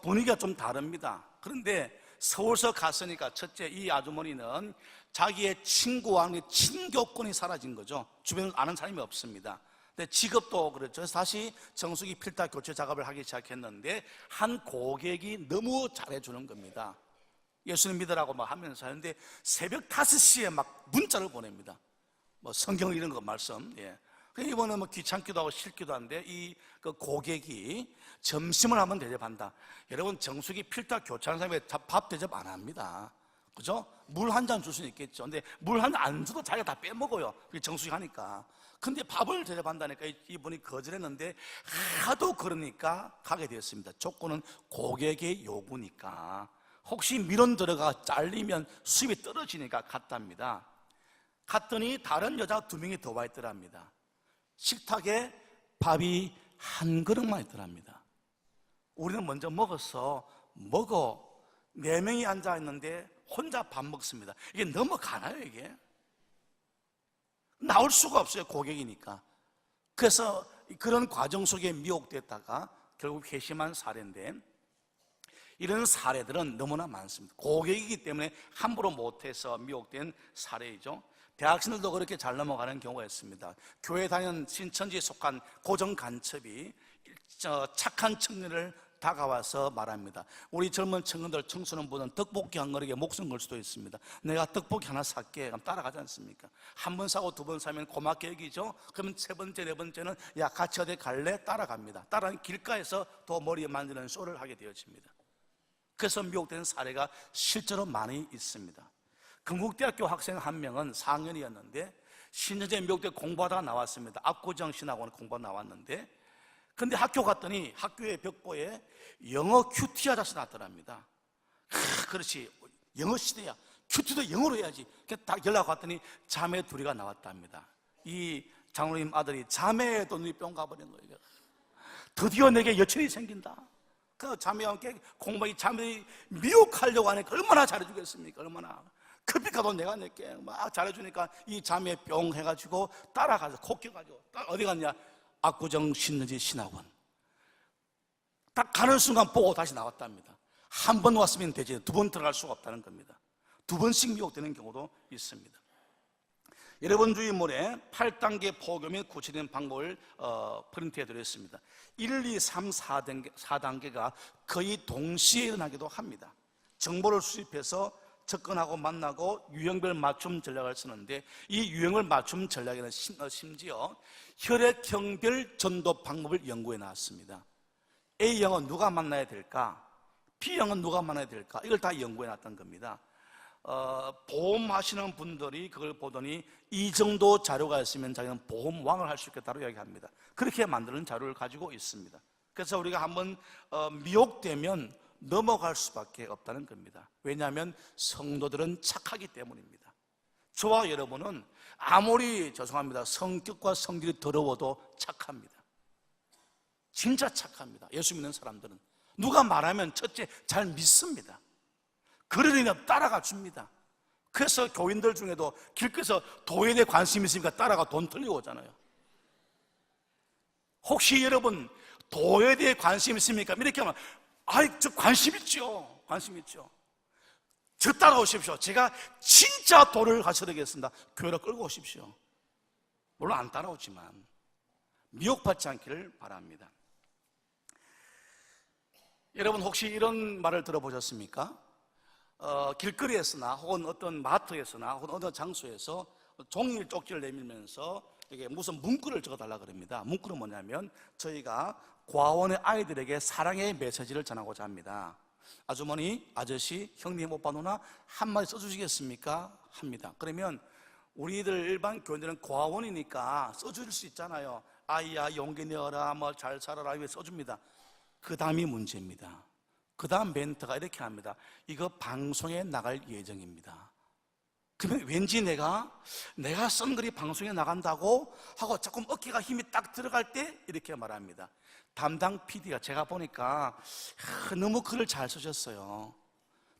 분위기가 좀 다릅니다. 그런데 서울서 갔으니까 첫째 이 아주머니는 자기의 친구와 친교권이 사라진 거죠. 주변에 아는 사람이 없습니다. 근데 직업도 그렇죠. 그래서 다시 정수기 필터 교체 작업을 하기 시작했는데 한 고객이 너무 잘해주는 겁니다. 예수님 믿으라고 하면서 하는데 새벽 5시에 문자를 보냅니다. 성경 이런 거 말씀. 이번에 귀찮기도 하고 싫기도 한데 그 고객이 점심을 한번 대접한다. 여러분 정수기 필터 교체하는 사람이 밥 대접 안 합니다. 그죠? 물 한 잔 줄 수는 있겠죠. 근데 물 한 잔 안 줘도 자기가 다 빼먹어요. 정수기 하니까. 근데 밥을 대접한다니까 이분이 거절했는데 하도 그러니까 가게 되었습니다. 조건은 고객의 요구니까. 혹시 민원 들어가 잘리면 수입이 떨어지니까 갔답니다. 갔더니 다른 여자 2명이 더 와 있더랍니다. 식탁에 밥이 한 그릇만 있더랍니다. 우리는 먼저 먹었어. 4명이 앉아있는데 혼자 밥 먹습니다. 이게 넘어가나요 이게? 나올 수가 없어요. 고객이니까. 그래서 그런 과정 속에 미혹됐다가 결국 회심한 사례인데 이런 사례들은 너무나 많습니다. 고객이기 때문에 함부로 못해서 미혹된 사례이죠. 대학생들도 그렇게 잘 넘어가는 경우가 있습니다. 교회 다니는 신천지에 속한 고정간첩이 착한 청년을 다가와서 말합니다. 우리 젊은 청년들, 청소년보다는 떡볶이 한 그릇에 목숨 걸 수도 있습니다. 내가 떡볶이 하나 살게. 그럼 따라가지 않습니까? 한 번 사고 2번 사면 고맙게 여기죠. 그러면 3번째, 4번째는 야 같이 어디 갈래? 따라갑니다. 따라가는 길가에서 또 머리에 만지는 쇼를 하게 되어집니다. 그래서 미혹된 사례가 실제로 많이 있습니다. 건국대학교 학생 한 명은 4학년이었는데 신천지에 미혹돼 공부하다가 나왔습니다. 압구정 신학원 공부하다 나왔는데 근데 학교 갔더니 학교의 벽보에 영어 큐티 아저씨 나왔더랍니다. 그렇지, 영어 시대야. 큐티도 영어로 해야지. 딱 연락 왔더니 자매 2이가 나왔답니다. 이 장로님 아들이 자매에도 눈이 뿅 가버린 거예요. 드디어 내게 여친이 생긴다. 그 자매와 함께 공부하기 자매들이 미혹하려고 하니까 얼마나 잘해주겠습니까? 얼마나. 급히 가도 내가 낼게. 막 잘해주니까 이 자매 뿅 해가지고 따라가서 코 껴가지고 어디 갔냐? 압구정 신천지 신학원. 딱 가는 순간 보고 다시 나왔답니다. 한 번 왔으면 되지 2번 들어갈 수가 없다는 겁니다. 2번씩 미혹되는 경우도 있습니다. 여러분 주의물에 8단계 포교 및 구체적인 방법을 프린트해 드렸습니다. 1, 2, 3, 4단계가 거의 동시에 일어나기도 합니다. 정보를 수집해서 접근하고 만나고 유형별 맞춤 전략을 쓰는데 이 유형을 맞춤 전략에는 심지어 혈액형별 전도 방법을 연구해 놨습니다. A형은 누가 만나야 될까? B형은 누가 만나야 될까? 이걸 다 연구해 놨던 겁니다. 보험하시는 분들이 그걸 보더니 이 정도 자료가 있으면 자기는 보험왕을 할 수 있겠다고 이야기합니다. 그렇게 만드는 자료를 가지고 있습니다. 그래서 우리가 한번 미혹되면 넘어갈 수밖에 없다는 겁니다. 왜냐하면 성도들은 착하기 때문입니다. 저와 여러분은 아무리 죄송합니다 성격과 성질이 더러워도 착합니다. 진짜 착합니다. 예수 믿는 사람들은 누가 말하면 첫째 잘 믿습니다. 그러려니 따라가 줍니다. 그래서 교인들 중에도 길가에서 도에 대해 관심이 있으니까 따라가 돈 털리고 오잖아요. 혹시 여러분 도에 대해 관심 있습니까? 이렇게 하면 저 관심 있죠. 관심 있죠. 저 따라오십시오. 제가 진짜 도를 가르쳐드리겠습니다. 교회로 끌고 오십시오. 물론 안 따라오지만 미혹받지 않기를 바랍니다. 여러분 혹시 이런 말을 들어보셨습니까? 길거리에서나 혹은 어떤 마트에서나 혹은 어느 장소에서 종일 쪽지를 내밀면서 이게 무슨 문구를 적어달라 그럽니다. 문구는 뭐냐면 저희가 과원의 아이들에게 사랑의 메시지를 전하고자 합니다. 아주머니, 아저씨, 형님, 오빠, 누나 한마디 써주시겠습니까? 합니다. 그러면 우리들 일반 교인들은 과원이니까 써줄 수 있잖아요. 아이야 용기 내어라, 뭐 잘 살아라, 이렇게 써줍니다. 그 다음이 문제입니다. 그 다음 멘트가 이렇게 합니다. 이거 방송에 나갈 예정입니다. 그러면 왠지 내가 쓴 글이 방송에 나간다고 하고 조금 어깨가 힘이 딱 들어갈 때 이렇게 말합니다. 담당 PD가 제가 보니까 너무 글을 잘 쓰셨어요.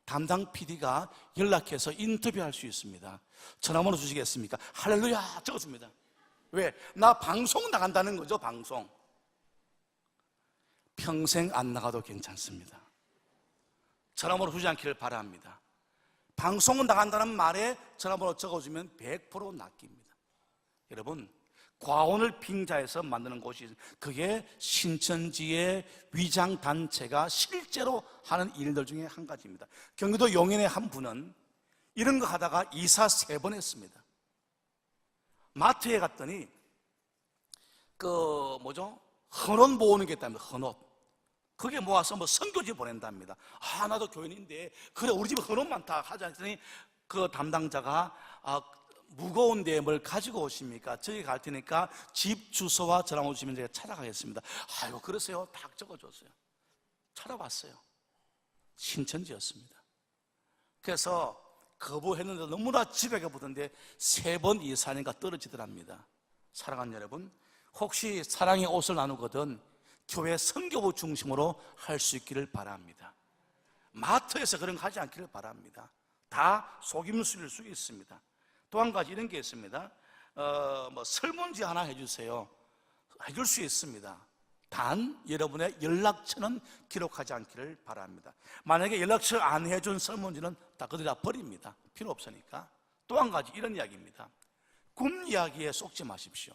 담당 PD가 연락해서 인터뷰할 수 있습니다. 전화번호 주시겠습니까? 할렐루야 적었습니다. 왜? 나 방송 나간다는 거죠. 방송. 평생 안 나가도 괜찮습니다. 전화번호 주지 않기를 바랍니다. 방송은 나간다는 말에 전화번호 적어주면 100% 낚입니다. 여러분, 과원을 빙자해서 만드는 곳이, 그게 신천지의 위장단체가 실제로 하는 일들 중에 한 가지입니다. 경기도 용인의 한 분은 이런 거 하다가 이사 3번 했습니다. 마트에 갔더니 헌옷 모으는 게 있답니다. 헌옷. 그게 모아서 선교지 보낸답니다. 나도 교인인데 그래 우리 집에 헌옷 많다 하지 않더니 그 담당자가 무거운데 뭘 가지고 오십니까? 저기 갈 테니까 집 주소와 전화번호 주시면 제가 찾아가겠습니다. 아이고 그러세요. 딱 적어줬어요. 찾아봤어요. 신천지였습니다. 그래서 거부했는데 너무나 지배가 붙었는데 3번 이사하니까 떨어지더랍니다. 사랑하는 여러분, 혹시 사랑의 옷을 나누거든 교회 선교부 중심으로 할 수 있기를 바랍니다. 마트에서 그런 거 하지 않기를 바랍니다. 다 속임수일 수 있습니다. 또 한 가지 이런 게 있습니다. 설문지 하나 해주세요. 해줄 수 있습니다. 단 여러분의 연락처는 기록하지 않기를 바랍니다. 만약에 연락처 안 해준 설문지는 다 그대로 버립니다. 필요 없으니까. 또 한 가지 이런 이야기입니다. 꿈 이야기에 속지 마십시오.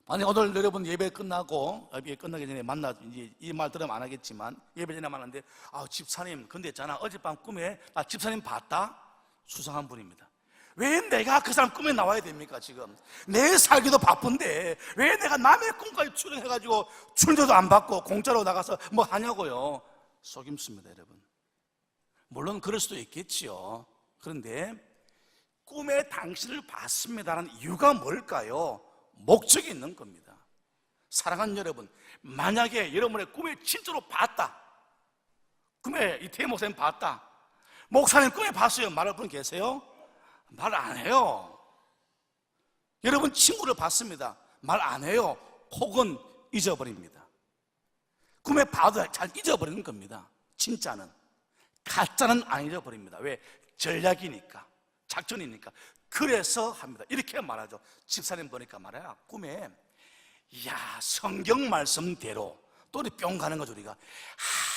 만약 오늘 여러분 예배 끝나고, 예배 끝나기 전에 이제 이 말 들으면 안 하겠지만 예배 전에 만났는데 집사님 근데 있잖아 어젯밤 꿈에 나 집사님 봤다? 수상한 분입니다. 왜 내가 그 사람 꿈에 나와야 됩니까? 지금 내 살기도 바쁜데 왜 내가 남의 꿈까지 출연해가지고 출연료도 안 받고 공짜로 나가서 뭐 하냐고요. 속임수입니다. 여러분, 물론 그럴 수도 있겠지요. 그런데 꿈에 당신을 봤습니다라는 이유가 뭘까요? 목적이 있는 겁니다. 사랑하는 여러분, 만약에 여러분의 꿈에 진짜로 봤다, 꿈에 이태희 목사님 봤다, 목사님 꿈에 봤어요 말할 분 계세요? 말 안 해요. 여러분 친구를 봤습니다, 말 안 해요. 혹은 잊어버립니다. 꿈에 봐도 잘 잊어버리는 겁니다. 진짜는. 가짜는 안 잊어버립니다. 왜? 전략이니까, 작전이니까. 그래서 합니다. 이렇게 말하죠. 집사님 보니까 말이야, 꿈에 성경 말씀대로 또 우리 뿅 가는 거죠. 우리가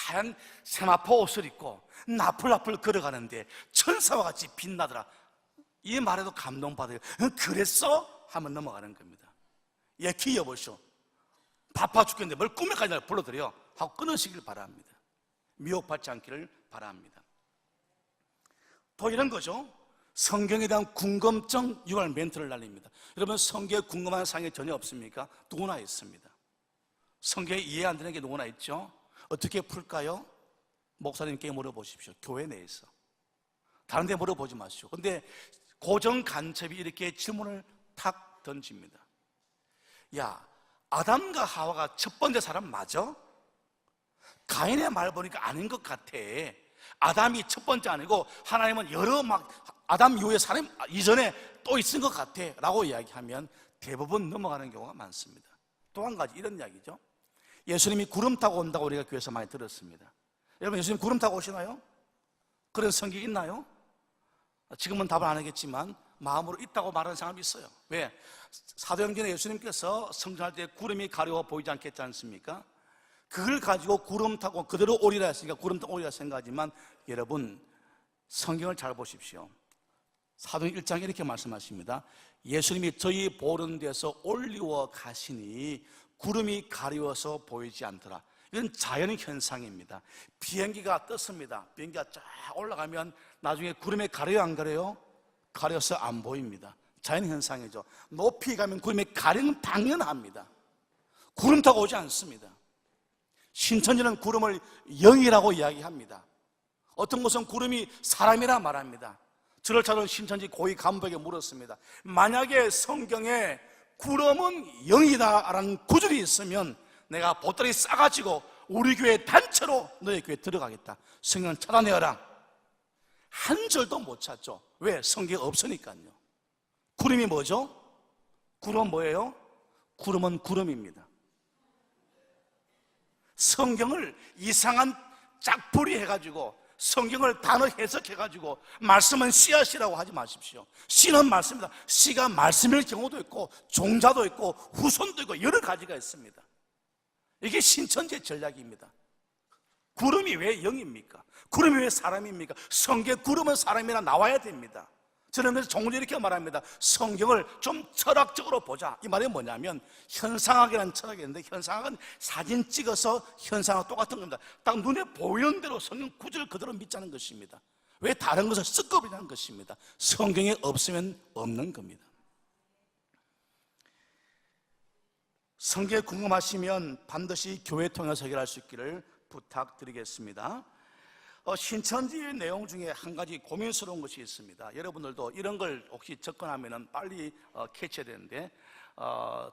하얀 세마포 옷을 입고 나풀나풀 걸어가는데 천사와 같이 빛나더라. 이 말에도 감동받아요. 그랬어? 하면 넘어가는 겁니다. 기여 보시오. 바빠 죽겠는데 뭘 꿈에까지 불러드려 하고 끊으시길 바랍니다. 미혹받지 않기를 바랍니다. 또 이런 거죠. 성경에 대한 궁금증 유발 멘트를 날립니다. 여러분, 성경에 궁금한 사항이 전혀 없습니까? 누구나 있습니다. 성경에 이해 안 되는 게 누구나 있죠. 어떻게 풀까요? 목사님께 물어보십시오. 교회 내에서. 다른 데 물어보지 마시오. 근데 고정 간첩이 이렇게 질문을 탁 던집니다. 아담과 하와가 첫 번째 사람 맞아? 가인의 말 보니까 아닌 것 같아. 아담이 첫 번째 아니고 하나님은 여러 아담 이후에 사람 이전에 또 있은 것 같아 라고 이야기하면 대부분 넘어가는 경우가 많습니다. 또 한 가지 이런 이야기죠. 예수님이 구름 타고 온다고 우리가 교회에서 많이 들었습니다. 여러분, 예수님 구름 타고 오시나요? 그런 성경이 있나요? 지금은 답을 안 하겠지만 마음으로 있다고 말하는 사람이 있어요. 왜? 사도행전에 예수님께서 성전할 때 구름이 가려워 보이지 않겠지 않습니까? 그걸 가지고 구름 타고 그대로 오리라 했으니까 구름 타고 오리라 생각하지만, 여러분 성경을 잘 보십시오. 사도행 1장에 이렇게 말씀하십니다. 예수님이 저희 보는 데서 올리워 가시니 구름이 가려워서 보이지 않더라. 이건 자연 현상입니다. 비행기가 떴습니다. 비행기가 쫙 올라가면 나중에 구름에 가려요, 안 가려요? 가려서 안 보입니다. 자연 현상이죠. 높이 가면 구름에 가리는 당연합니다. 구름 타고 오지 않습니다. 신천지는 구름을 영이라고 이야기합니다. 어떤 곳은 구름이 사람이라 말합니다. 저를 찾아온 신천지 고위 간부에게 물었습니다. 만약에 성경에 구름은 영이다라는 구절이 있으면 내가 보따리 싸가지고 우리 교회 단체로 너희 교회에 들어가겠다. 성경을 찾아내어라. 한 절도 못 찾죠. 왜? 성경에 없으니까요. 구름이 뭐죠? 구름은 뭐예요? 구름은 구름입니다. 성경을 이상한 짝풀이 해가지고, 성경을 단어 해석해가지고 말씀은 씨앗이라고 하지 마십시오. 씨는 말씀입니다. 씨가 말씀일 경우도 있고 종자도 있고 후손도 있고 여러 가지가 있습니다. 이게 신천지의 전략입니다. 구름이 왜 영입니까? 구름이 왜 사람입니까? 성경에 구름은 사람이라 나와야 됩니다. 저는 그래서 종종 이렇게 말합니다. 성경을 좀 철학적으로 보자. 이 말이 뭐냐면, 현상학이라는 철학이 있는데, 현상학은 사진 찍어서 현상학 똑같은 겁니다. 딱 눈에 보이는 대로 성경 구절 그대로 믿자는 것입니다. 왜? 다른 것을 섞어버리는 것입니다. 성경에 없으면 없는 겁니다. 성경에 궁금하시면 반드시 교회 통해서 해결할 수 있기를 부탁드리겠습니다. 신천지의 내용 중에 한 가지 고민스러운 것이 있습니다. 여러분들도 이런 걸 혹시 접근하면 빨리 캐치해야 되는데,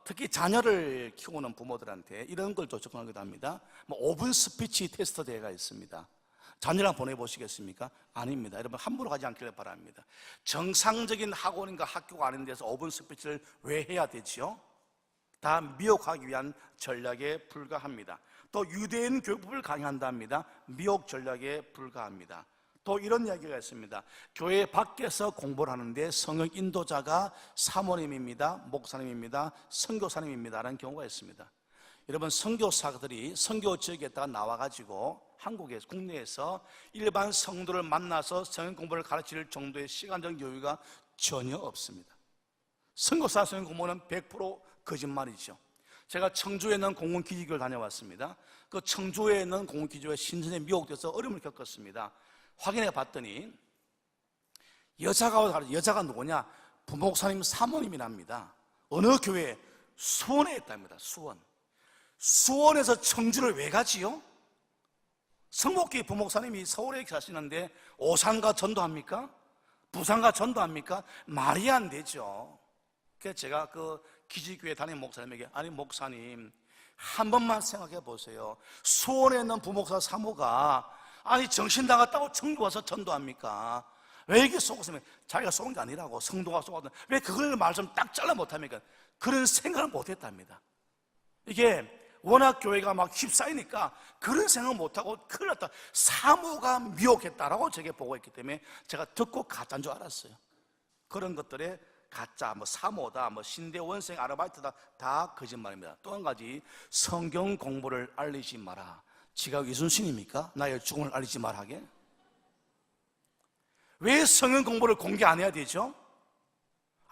특히 자녀를 키우는 부모들한테 이런 걸 또 접근하기도 합니다. 5분 스피치 테스트 대회가 있습니다. 자녀랑 보내보시겠습니까? 아닙니다. 여러분 함부로 가지 않기를 바랍니다. 정상적인 학원인가 학교가 아닌 데서 5분 스피치를 왜 해야 되지요? 다 미혹하기 위한 전략에 불과합니다. 또 유대인 교육법을 강의한답니다. 미혹 전략에 불과합니다. 또 이런 이야기가 있습니다. 교회 밖에서 공부를 하는데 성경 인도자가 사모님입니다, 목사님입니다, 선교사님입니다 라는 경우가 있습니다. 여러분, 선교사들이 선교 지역에다가 나와가지고 한국에서, 국내에서 일반 성도를 만나서 성경 공부를 가르칠 정도의 시간적 여유가 전혀 없습니다. 선교사 성경 공부는 100% 거짓말이죠. 제가 청주에 있는 공군기지교를 다녀왔습니다. 그 청주에 있는 공군기지교에 신선에 미혹돼서 어려움을 겪었습니다. 확인해 봤더니 여자가 누구냐? 부목사님 사모님이랍니다. 어느 교회? 수원에 있답니다. 수원에서 청주를 왜 가지요? 성목교회 부목사님이 서울에 사시는데 오산가 전도합니까? 부산가 전도합니까? 말이 안 되죠. 그래서 제가 그 기지교회 담임 목사님에게, 아니 목사님 한 번만 생각해 보세요. 수원에 있는 부목사 사모가 아니 정신 나갔다고 청주 와서 전도합니까? 왜 이게 속았으면 자기가 속은 게 아니라고, 성도가 속았다. 왜 그걸 말씀 딱 잘라 못합니까? 그런 생각을 못했답니다. 이게 워낙 교회가 막 휩싸이니까 그런 생각 못하고 큰일 났다, 사모가 미혹했다라고 제게 보고했기 때문에 제가 듣고 가짜인 줄 알았어요. 그런 것들에 가짜, 사모다, 신대원생 아르바이트다, 다 거짓말입니다. 또 한 가지, 성경 공부를 알리지 마라. 지가 이순신입니까? 나의 죽음을 알리지 말하게? 왜 성경 공부를 공개 안 해야 되죠?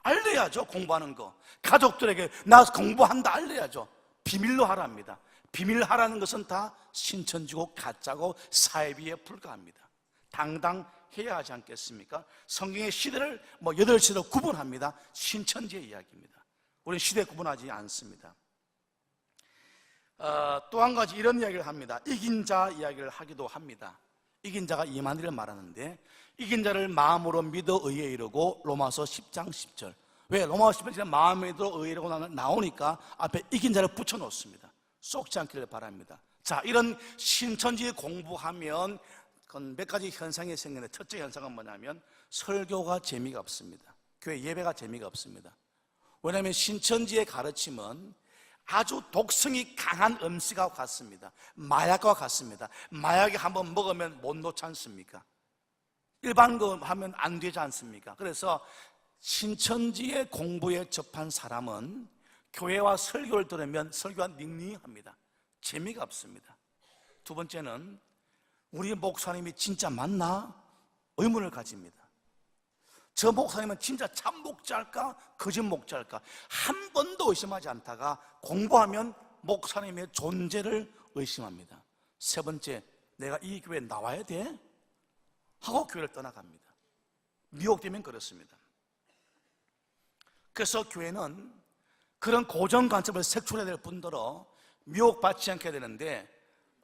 알려야죠. 공부하는 거 가족들에게 나 공부한다 알려야죠. 비밀로 하랍니다. 비밀로 하라는 것은 다 신천지고 가짜고 사회비에 불과합니다. 당당해야 하지 않겠습니까? 성경의 시대를 8시대로 구분합니다. 신천지의 이야기입니다. 우리는 시대 구분하지 않습니다. 또 한 가지 이런 이야기를 합니다. 이긴 자 이야기를 하기도 합니다. 이긴 자가 이만희를 말하는데, 이긴 자를 마음으로 믿어 의에 이르고, 로마서 10장 10절. 왜? 로마서 10장 마음에 들어 의에 이르고 나오니까 앞에 이긴 자를 붙여놓습니다. 쏙지 않기를 바랍니다. 자, 이런 신천지 공부하면 몇 가지 현상이 생기는데, 첫째 현상은 뭐냐면 설교가 재미가 없습니다. 교회 예배가 재미가 없습니다. 왜냐하면 신천지의 가르침은 아주 독성이 강한 음식과 같습니다. 마약과 같습니다. 마약이 한번 먹으면 못 놓지 않습니까? 일반 거 하면 안 되지 않습니까? 그래서 신천지의 공부에 접한 사람은 교회와 설교를 들으면 설교가 닝닝합니다. 재미가 없습니다. 두 번째는 우리 목사님이 진짜 맞나? 의문을 가집니다. 저 목사님은 진짜 참 목자일까? 거짓 목자일까? 한 번도 의심하지 않다가 공부하면 목사님의 존재를 의심합니다. 세 번째, 내가 이 교회에 나와야 돼? 하고 교회를 떠나갑니다. 미혹되면 그렇습니다. 그래서 교회는 그런 고정관점을 색출해야 될 뿐더러 미혹받지 않게 되는데,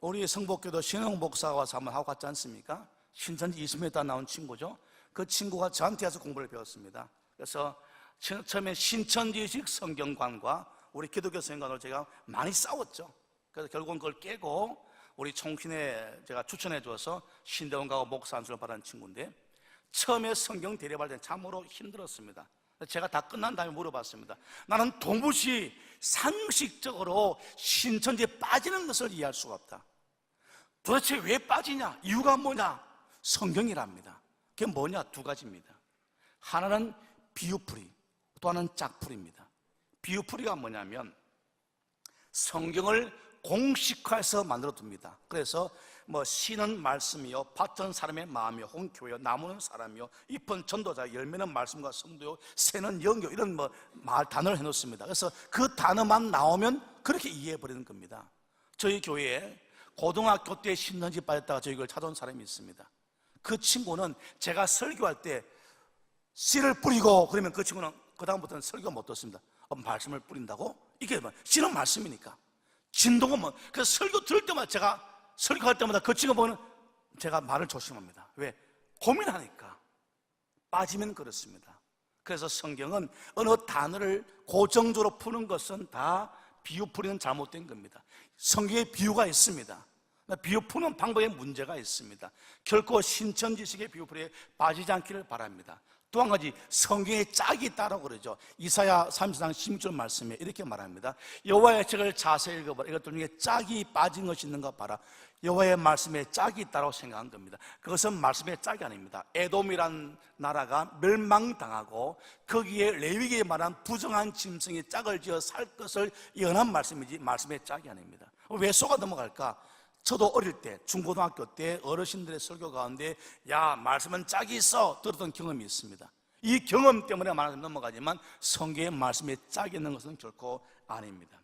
우리 성복교도 신흥 목사가 와서 한번 하고 갔지 않습니까? 신천지 20m 나온 친구죠. 그 친구가 저한테 와서 공부를 배웠습니다. 그래서 처음에 신천지식 성경관과 우리 기독교 성경관으로 제가 많이 싸웠죠. 그래서 결국은 그걸 깨고 우리 총신에 제가 추천해 줘서 신대원 가고 목사 안수를 받은 친구인데, 처음에 성경 대립할 때는 참으로 힘들었습니다. 제가 다 끝난 다음에 물어봤습니다. 나는 도무지 상식적으로 신천지에 빠지는 것을 이해할 수가 없다. 도대체 왜 빠지냐? 이유가 뭐냐? 성경이랍니다. 그게 뭐냐? 두 가지입니다. 하나는 비유풀이, 또 하나는 짝풀이입니다. 비유풀이가 뭐냐면 성경을 공식화해서 만들어 둡니다. 그래서 씨는 말씀이요, 밭은 사람의 마음이요, 혹은 교회요, 나무는 사람이요, 잎은 전도자, 열매는 말씀과 성도요, 새는 영요, 이런 단어를 해놓습니다. 그래서 그 단어만 나오면 그렇게 이해해버리는 겁니다. 저희 교회에 고등학교 때 신천지 빠졌다가 저희 교회를 찾아온 사람이 있습니다. 그 친구는 제가 설교할 때 씨를 뿌리고 그러면 그 친구는 그 다음부터는 설교 못 듣습니다. 말씀을 뿌린다고? 이게 씨는 말씀이니까. 진동은 그래서 설교 들을 때마다, 제가 설교할 때마다 그 친구 보면 제가 말을 조심합니다. 왜? 고민하니까. 빠지면 그렇습니다. 그래서 성경은 어느 단어를 고정적으로 푸는 것은 다 비유풀이는 잘못된 겁니다. 성경에 비유가 있습니다. 비유 푸는 방법에 문제가 있습니다. 결코 신천지식의 비유풀이에 빠지지 않기를 바랍니다. 또 한 가지, 성경에 짝이 있다고 그러죠. 이사야 30장 16절 말씀에 이렇게 말합니다. 여호와의 책을 자세히 읽어봐라. 이것들 중에 짝이 빠진 것이 있는가 봐라. 여호와의 말씀에 짝이 있다고 생각한 겁니다. 그것은 말씀의 짝이 아닙니다. 에돔이란 나라가 멸망당하고 거기에 레위기에 말한 부정한 짐승이 짝을 지어 살 것을 예언한 말씀이지 말씀의 짝이 아닙니다. 왜 속아 넘어갈까? 저도 어릴 때 중고등학교 때 어르신들의 설교 가운데 야, 말씀은 짝이 있어 들었던 경험이 있습니다. 이 경험 때문에 말하면 넘어가지만 성경의 말씀에 짝이 있는 것은 결코 아닙니다.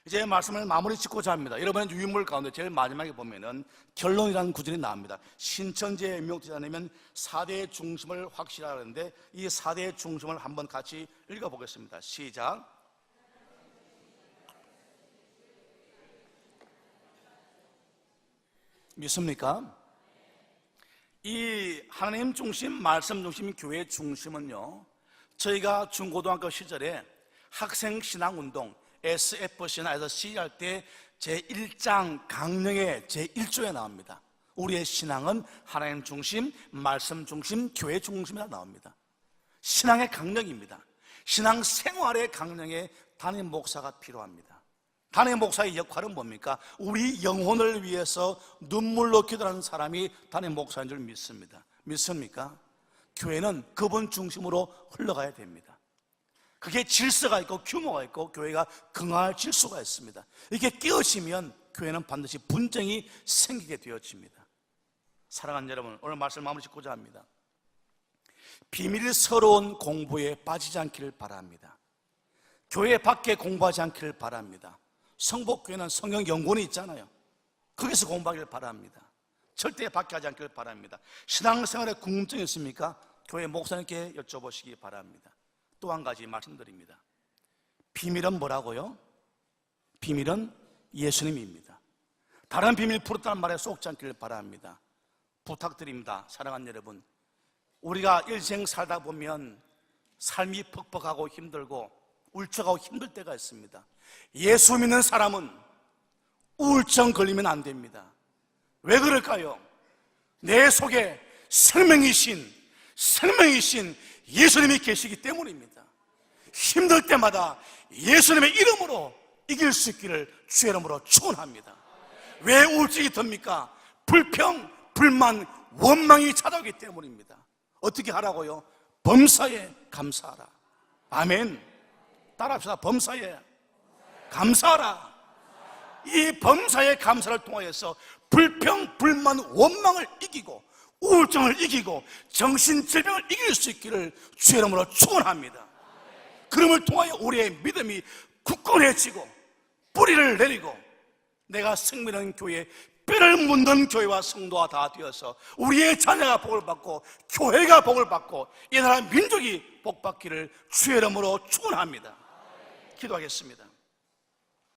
이제 말씀을 마무리 짓고자 합니다. 여러분의 유인물 가운데 제일 마지막에 보면은 결론이라는 구절이 나옵니다. 신천지에 임명되지 않으면 4대의 중심을 확실하는데, 이 4대의 중심을 한번 같이 읽어보겠습니다. 시작. 믿습니까? 이 하나님 중심, 말씀 중심, 교회 중심은요, 저희가 중고등학교 시절에 학생신앙운동 SFC나에서 시할 때 제1장 강령의 제1조에 나옵니다. 우리의 신앙은 하나님 중심, 말씀 중심, 교회 중심이라 나옵니다. 신앙의 강령입니다. 신앙 생활의 강령에 담임 목사가 필요합니다. 담임 목사의 역할은 뭡니까? 우리 영혼을 위해서 눈물로 기도하는 사람이 담임 목사인 줄 믿습니다. 믿습니까? 교회는 그분 중심으로 흘러가야 됩니다. 그게 질서가 있고 규모가 있고 교회가 긍할 질서가 있습니다. 이게 깨어지면 교회는 반드시 분쟁이 생기게 되어집니다. 사랑하는 여러분, 오늘 말씀 마무리 짓고자 합니다. 비밀스러운 공부에 빠지지 않기를 바랍니다. 교회 밖에 공부하지 않기를 바랍니다. 성복교회는 성경 연구원이 있잖아요. 거기서 공부하기를 바랍니다. 절대 밖에 하지 않기를 바랍니다. 신앙생활에 궁금증이 있습니까? 교회 목사님께 여쭤보시기 바랍니다. 또 한 가지 말씀드립니다. 비밀은 뭐라고요? 비밀은 예수님입니다. 다른 비밀 풀었다는 말에 속지 않기를 바랍니다. 부탁드립니다. 사랑하는 여러분, 우리가 일생 살다 보면 삶이 퍽퍽하고 힘들고 울적하고 힘들 때가 있습니다. 예수 믿는 사람은 우울증 걸리면 안 됩니다. 왜 그럴까요? 내 속에 생명이신 예수님이 계시기 때문입니다. 힘들 때마다 예수님의 이름으로 이길 수 있기를 주의 이름으로 축원합니다. 왜 우울증이 듭니까? 불평, 불만, 원망이 찾아오기 때문입니다. 어떻게 하라고요? 범사에 감사하라. 아멘. 따라합시다. 범사에 감사하라. 이 범사의 감사를 통하여서 불평, 불만, 원망을 이기고 우울증을 이기고 정신질병을 이길 수 있기를 주의 이름으로 축원합니다. 그럼을 통하여 우리의 믿음이 굳건해지고 뿌리를 내리고 내가 생명하는 교회, 뼈를 묻는 교회와 성도가 다 되어서 우리의 자녀가 복을 받고 교회가 복을 받고 이 나라 민족이 복받기를 주의 이름으로 축원합니다. 기도하겠습니다.